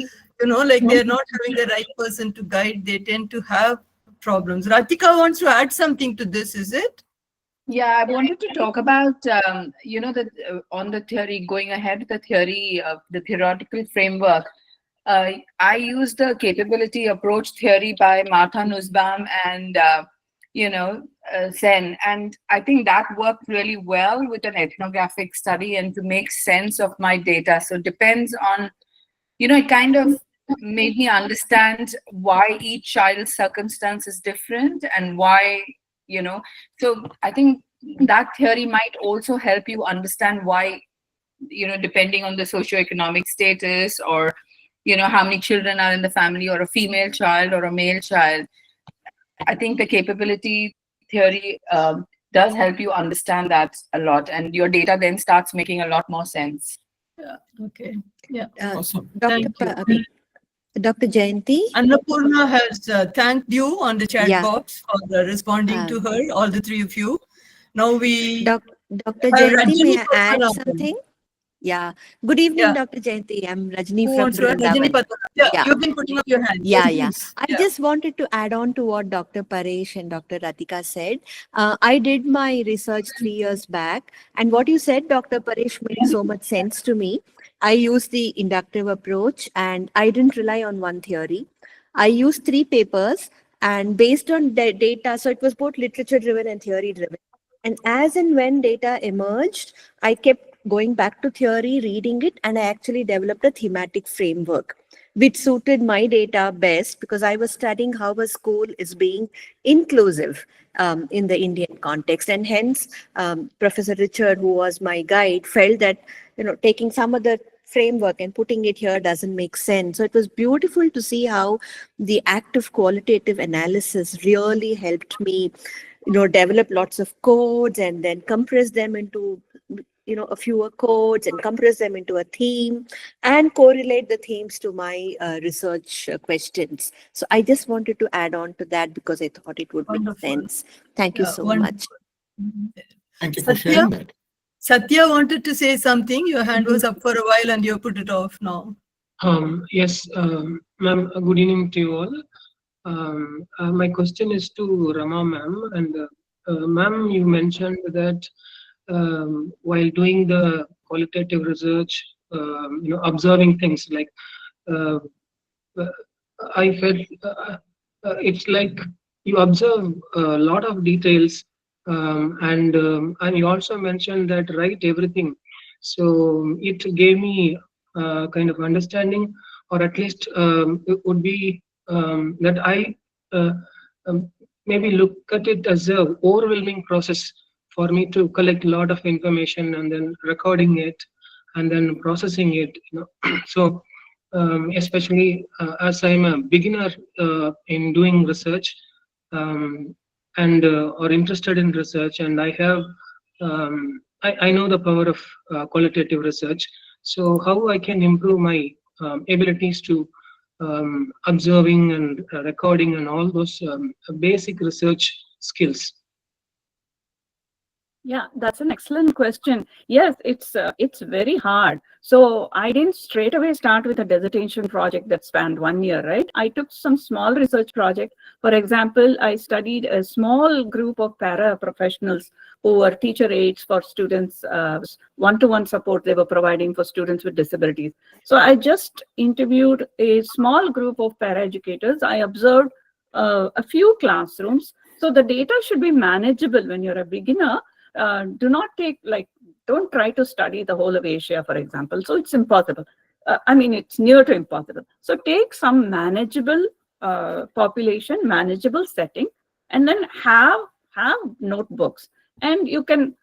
like they're not having the right person to guide. They tend to have problems. Ratika wants to add something to this, is it? Yeah, I wanted to talk about, on the theory, going ahead with the theory, the theoretical framework. I use the capability approach theory by Martha Nussbaum and, Sen. And I think that worked really well with an ethnographic study and to make sense of my data. So it depends on, it kind of made me understand why each child's circumstance is different and why, so I think that theory might also help you understand why, depending on the socioeconomic status, or how many children are in the family, or a female child or a male child. I think the capability theory does help you understand that a lot, and your data then starts making a lot more sense. Yeah. Okay. Yeah. Awesome. Thank you. Dr. Jayanti? Annapurna has thanked you on the chat Yeah. box for responding to her, all the three of you. Now we... Dr. Jayanti, may I add something? Yeah. Good evening, Yeah. Dr. Jayanti. I'm Rajni Who from wants to add? Rajini Vrindavan. Patana. Yeah, Yeah. you've been putting up your hand. Yeah, Yes, yeah. please. I just wanted to add on to what Dr. Paresh and Dr. Ratika said. I did my research 3 years back, and what you said, Dr. Paresh, made so much sense to me. I used the inductive approach, and I didn't rely on one theory. I used 3 papers, and based on the data, so it was both literature-driven and theory-driven. And as and when data emerged, I kept going back to theory, reading it, and I actually developed a thematic framework. which suited my data best because I was studying how a school is being inclusive in the Indian context. And hence, Professor Richard, who was my guide, felt that, taking some other framework and putting it here doesn't make sense. So it was beautiful to see how the act of qualitative analysis really helped me, develop lots of codes and then compress them into, a fewer codes and compress them into a theme and correlate the themes to my research questions. So I just wanted to add on to that because I thought it would Wonderful. make sense. Thank you so much. Thank you for Satya? sharing that. Satya wanted to say something. Your hand was up for a while and you put it off now. Yes, ma'am, good evening to you all. My question is to Rama ma'am. And ma'am, you mentioned that while doing the qualitative research, observing things like uh, I felt it's like you observe a lot of details, and you also mentioned that write everything. So it gave me kind of understanding, or at least it would be that I uh, maybe look at it as a overwhelming process for me to collect a lot of information and then recording it and then processing it. So especially as I'm a beginner in doing research, and or interested in research, and I know the power of qualitative research. So how I can improve my abilities to observing and recording and all those basic research skills. Yeah, that's an excellent question. Yes, it's very hard. So I didn't straight away start with a dissertation project that spanned 1 year, right? I took some small research project. For example, I studied a small group of para-professionals who were teacher aides for students, one-to-one support they were providing for students with disabilities. So I just interviewed a small group of para-educators. I observed a few classrooms. So the data should be manageable when you're a beginner. Do not take, don't try to study the whole of Asia, for example. So it's impossible. It's near to impossible. So take some manageable population, manageable setting, and then have notebooks. And you can,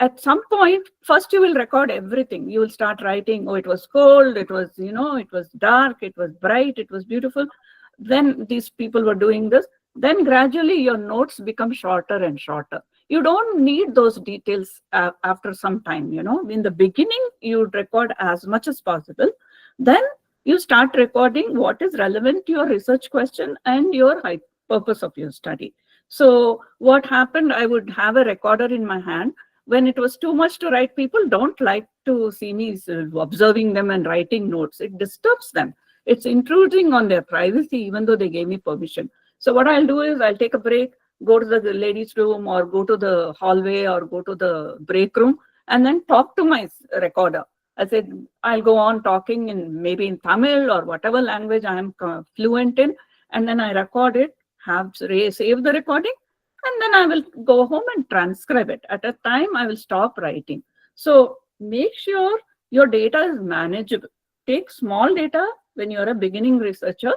at some point, first you will record everything. You will start writing, oh, it was cold, it was, it was dark, it was bright, it was beautiful. Then these people were doing this. Then gradually your notes become shorter and shorter. You don't need those details after some time, In the beginning, you record as much as possible. Then you start recording what is relevant to your research question and your purpose of your study. So what happened, I would have a recorder in my hand. When it was too much to write, people don't like to see me observing them and writing notes. It disturbs them. It's intruding on their privacy, even though they gave me permission. So what I'll do is I'll take a break, go to the ladies' room or go to the hallway or go to the break room and then talk to my recorder. I said, I'll go on talking maybe in Tamil or whatever language I am fluent in. And then I record it, save the recording, and then I will go home and transcribe it. At a time, I will stop writing. So make sure your data is manageable. Take small data when you're a beginning researcher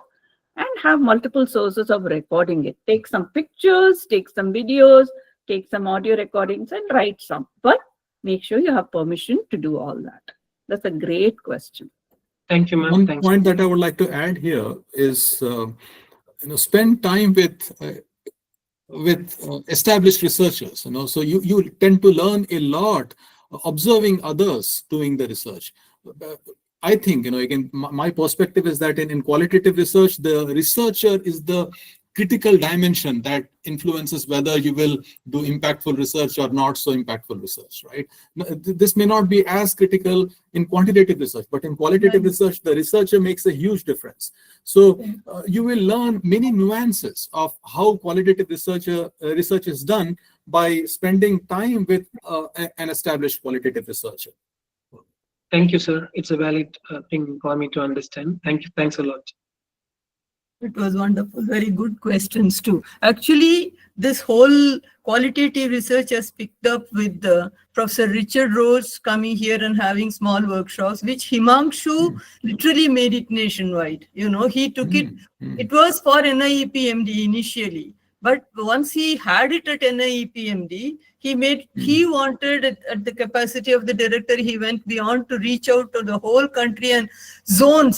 and have multiple sources of recording it. Take some pictures, take some videos, take some audio recordings and write some. But make sure you have permission to do all that. That's a great question. Thank you, ma'am. One point that I would like to add here is, spend time with established researchers. So you tend to learn a lot observing others doing the research. I think, again, my perspective is that in qualitative research, the researcher is the critical dimension that influences whether you will do impactful research or not so impactful research, right? This may not be as critical in quantitative research, but in qualitative research, the researcher makes a huge difference. So you will learn many nuances of how qualitative research is done by spending time with an established qualitative researcher. Thank you, sir. It's a valid thing for me to understand. Thank you. Thanks a lot. It was wonderful. Very good questions too. Actually, this whole qualitative research has picked up with Professor Richard Rose coming here and having small workshops, which Himangshu literally made it nationwide. You know, he took it. It was for NIEPMD initially, but once he had it at NIEPMD, he wanted at the capacity of the director, he went beyond to reach out to the whole country and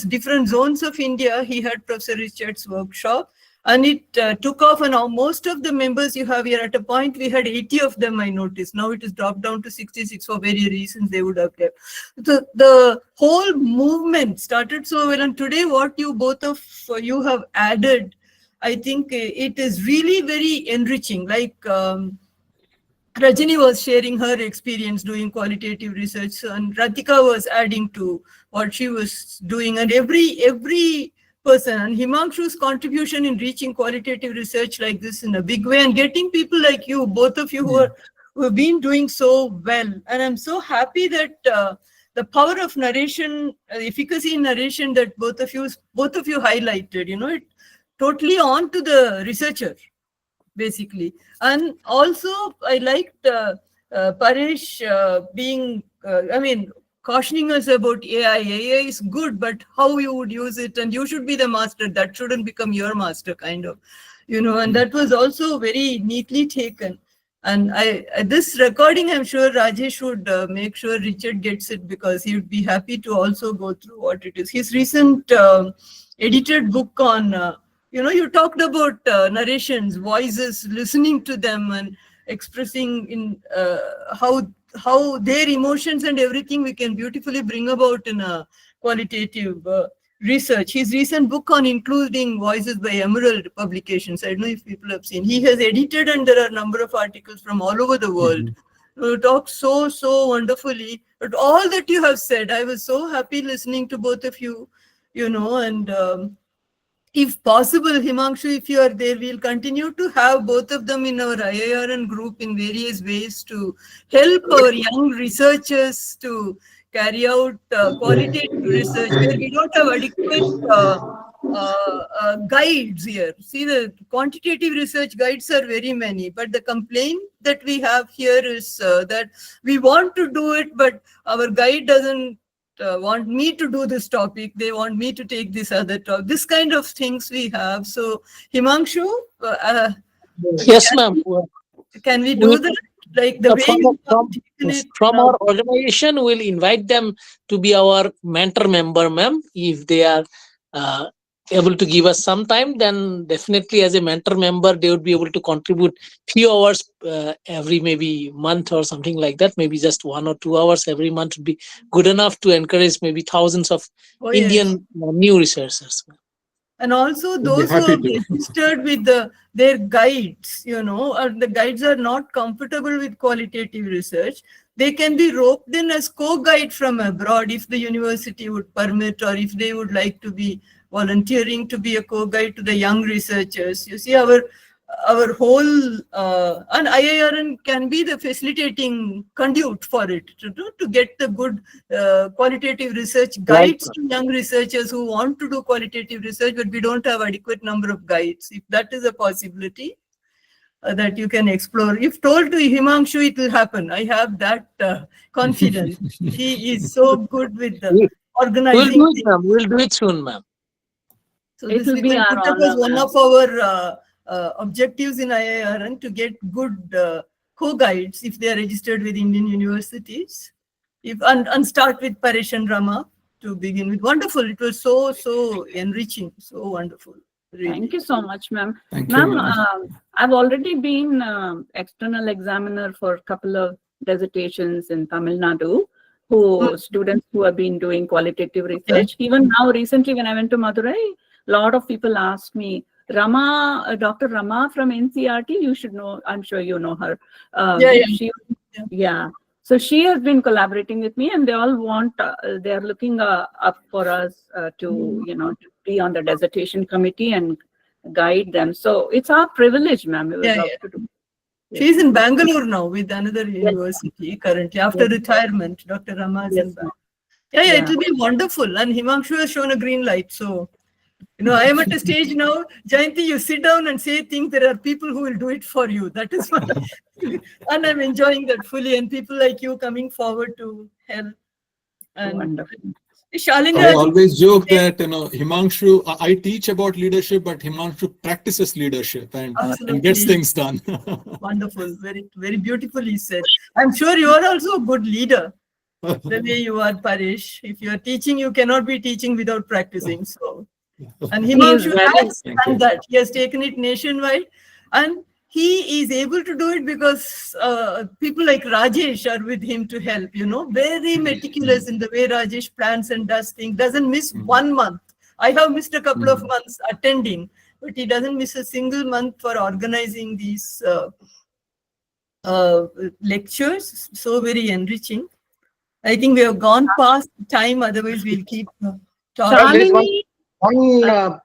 different zones of India. He had Professor Richard's workshop, and it took off, and now most of the members you have here, at a point we had 80 of them, I noticed. Now it is dropped down to 66 for various reasons they would have kept. The whole movement started so well, and today what you both of you have added, I think it is really very enriching. Like Rajini was sharing her experience doing qualitative research, and Ratika was adding to what she was doing, and every person, and Himangshu's contribution in reaching qualitative research like this in a big way, and getting people like you, both of you who have been doing so well. And I'm so happy that the power of narration, efficacy in narration that both of you highlighted, you know, it totally on to the researcher, basically. And also I liked Paresh being, cautioning us about AI. AI is good, but how you would use it, and you should be the master. That shouldn't become your master, kind of, you know. And that was also very neatly taken. And this recording, I'm sure Rajesh would make sure Richard gets it, because he would be happy to also go through what it is. His recent edited book on, you talked about narrations, voices, listening to them and expressing in how their emotions and everything we can beautifully bring about in a qualitative research. His recent book on including voices by Emerald Publications, I don't know if people have seen. He has edited, and there are a number of articles from all over the world. You talk so wonderfully. But all that you have said, I was so happy listening to both of you, and if possible, Himangshu, if you are there, we'll continue to have both of them in our IIRN group in various ways to help our young researchers to carry out qualitative research where we don't have adequate guides here. See, the quantitative research guides are very many, but the complaint that we have here is that we want to do it, but our guide doesn't want me to do this topic. They want me to take this other topic. This kind of things we have. So, Himangshu, yes, ma'am. Can we do that? Like the way from our organization, we'll invite them to be our mentor member, ma'am. If they are able to give us some time, then definitely as a mentor member, they would be able to contribute few hours every maybe month or something like that. Maybe just 1 or 2 hours every month would be good enough to encourage maybe thousands of Indian new researchers. And also those who have registered with their guides, or the guides are not comfortable with qualitative research, they can be roped in as co-guide from abroad if the university would permit, or if they would like to be volunteering to be a co-guide to the young researchers. You see, our whole, and IIRN can be the facilitating conduit for it, to get the good qualitative research guides to young researchers who want to do qualitative research, but we don't have adequate number of guides. If that is a possibility that you can explore, if told to Himangshu, it will happen. I have that confidence. He is so good with the organizing. We'll do it soon, ma'am. So this will be one of our objectives in IIRN, to get good co-guides if they are registered with Indian universities. And start with Paresh and Rama to begin with. Wonderful. It was so enriching, so wonderful. Really. Thank you so much, ma'am. Ma'am, I've already been external examiner for a couple of dissertations in Tamil Nadu, students who have been doing qualitative research. Even now, recently, when I went to Madurai, a lot of people asked me, Rama, Dr. Rama from NCRT, you should know, I'm sure you know her. So she has been collaborating with me, and they all want, they're looking up for us to be on the dissertation committee and guide them. So it's our privilege, ma'am. We would love to do. She's in Bangalore now with another university currently, after retirement. Dr. Rama is in Bangalore. It will be wonderful. And Himangshu has shown a green light. So I am at a stage now, Jayanti, you sit down and say things. There are people who will do it for you. That is why. And I'm enjoying that fully. And people like you coming forward to help. And Wonderful. Shalinda, I always joke that Himanshu, I teach about leadership, but Himanshu practices leadership and gets things done. Wonderful, very very beautifully said. I'm sure you are also a good leader. The way you are, Paresh. If you are teaching, you cannot be teaching without practicing. So, and Himanshu has done that. He has taken it nationwide, and he is able to do it because people like Rajesh are with him to help. Very meticulous in the way Rajesh plans and does things. Doesn't miss 1 month. I have missed a couple of months attending, but he doesn't miss a single month for organizing these lectures. So very enriching. I think we have gone past time. Otherwise, we'll keep talking. There is one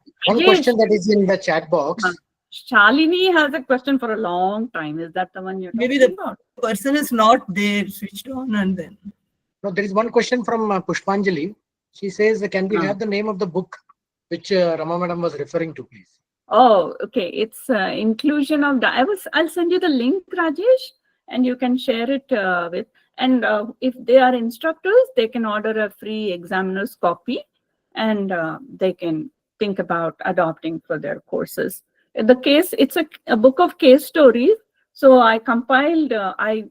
question that is in the chat box. Shalini has a question for a long time. Is that the one you're Maybe talking the about? person is not there, switched on, and then. No, there is one question from Pushpanjali. She says, can we have the name of the book which Rama Madam was referring to, please? Oh, okay. It's inclusion of I'll send you the link, Rajesh, and you can share it with. And if they are instructors, they can order a free examiner's copy, and they can think about adopting for their courses. It's a book of case stories. So I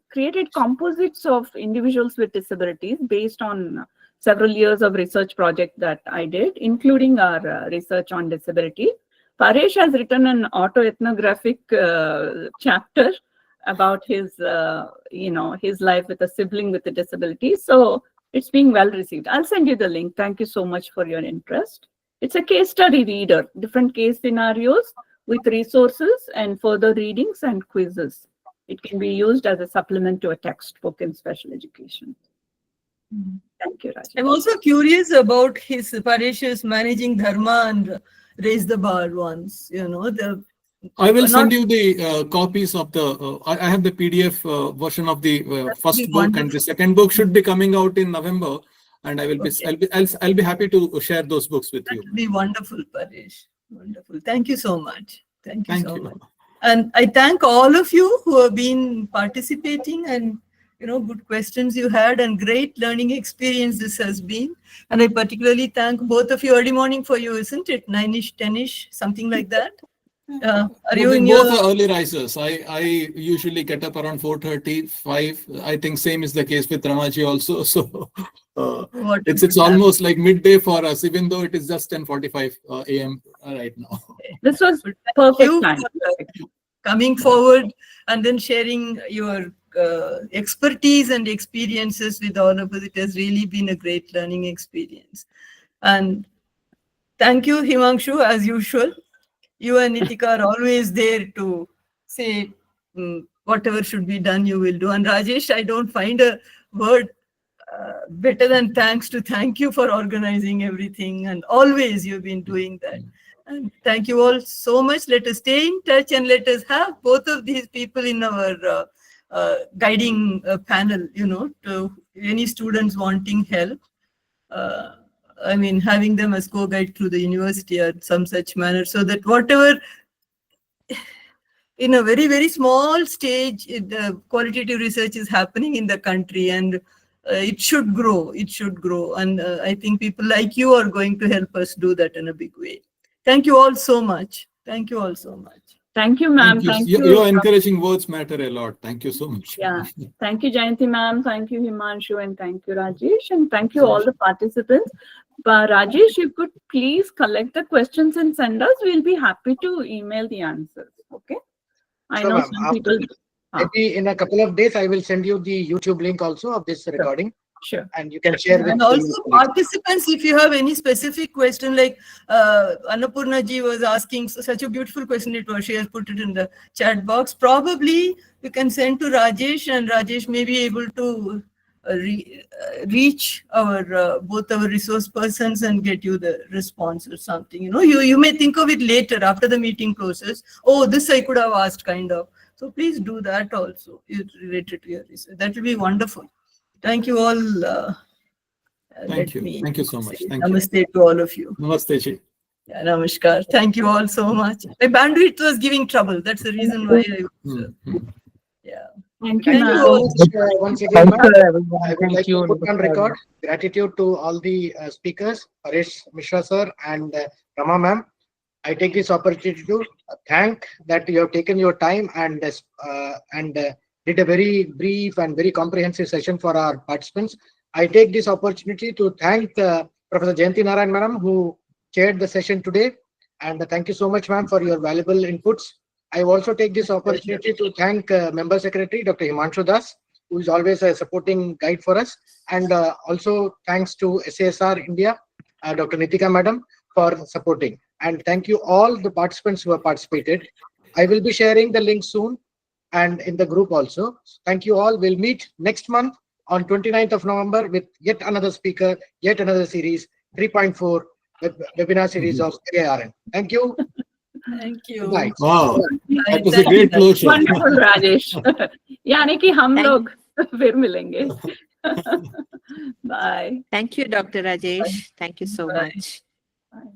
created composites of individuals with disabilities based on several years of research project that I did, including our research on disability. Paresh has written an autoethnographic chapter about his, his life with a sibling with a disability. So it's being well received. I'll send you the link. Thank you so much for your interest. It's a case study reader, different case scenarios with resources and further readings and quizzes. It can be used as a supplement to a textbook in special education. Thank you, Rajesh. I'm also curious about Paresh's managing dharma and raise the bar ones. I will send you the copies of the. I have the PDF version of the first book, and the second book should be coming out in November. And I will be. I'll be happy to share those books with you. That would be wonderful, Paresh. Wonderful. Thank you so much. Thank you so much. And I thank all of you who have been participating, and good questions you had, and great learning experience this has been. And I particularly thank both of you. Early morning for you, isn't it? 9ish, 10ish, something like that. Are you in both are early risers. I usually get up around 4:30, 5. I think same is the case with Ramaji also. So it's almost like midday for us, even though it is just 10:45 a.m. right now. This was perfect time. Coming forward and then sharing your expertise and experiences with all of us. It has really been a great learning experience. And thank you, Himanshu, as usual. You and Nitika are always there to say whatever should be done, you will do. And Rajesh, I don't find a word better than thanks to thank you for organizing everything. And always you've been doing that. And thank you all so much. Let us stay in touch, and let us have both of these people in our guiding panel, to any students wanting help. Having them as co-guide through the university or some such manner, so that whatever in a very, very small stage, qualitative research is happening in the country, and it should grow. It should grow. And I think people like you are going to help us do that in a big way. Thank you all so much. Thank you all so much. Thank you, ma'am. Thank you. Your encouraging words matter a lot. Thank you so much. Yeah. Thank you, Jayanti ma'am. Thank you, Himanshu, and thank you, Rajesh. And thank you all the participants. But Rajesh, you could please collect the questions and send us. We'll be happy to email the answers. Okay. I know some people. Maybe in a couple of days, I will send you the YouTube link also of this recording. Sure. And you can share with and also participants, if you have any specific question, like Annapurna ji was asking such a beautiful question it was, she has put it in the chat box. Probably you can send to Rajesh, and Rajesh may be able to reach our both our resource persons and get you the response or something. You may think of it later after the meeting closes. Oh, this I could have asked, kind of. So please do that also related to your research. That will be wonderful. Thank you all. Thank you. Thank you so much. Thank Namaste to all of you. Namaste, Ji. Yeah, Namaskar. Thank you all so much. My bandwidth was giving trouble. That's the reason why I was, yeah. Thank you, Thank you so ma'am. much once again, Thank ma'am. you, everyone. I would Thank like to you. put on record gratitude to all the speakers, Paresh, Mishra sir, and Rama ma'am. I take this opportunity to thank that you have taken your time and did a very brief and very comprehensive session for our participants. I take this opportunity to thank Professor Jayanti Narayan madam who chaired the session today, and thank you so much, ma'am, for your valuable inputs. I also take this opportunity to thank Member Secretary Dr. Himanshu Das, who is always a supporting guide for us, and also thanks to SASR India, Dr. Nitika madam, for supporting. And thank you all the participants who have participated. I will be sharing the link soon and in the group also. Thank you all. We'll meet next month on 29th of November with yet another speaker, yet another series, 3.4 webinar series of IIRN. Thank you. Thank you. Bye. Wow, that was a Thank great closure. Wonderful, Rajesh. यानी कि हम Thank- लोग फिर मिलेंगे. Bye. Thank you, Dr. Rajesh. Thank you so Bye. much. Bye.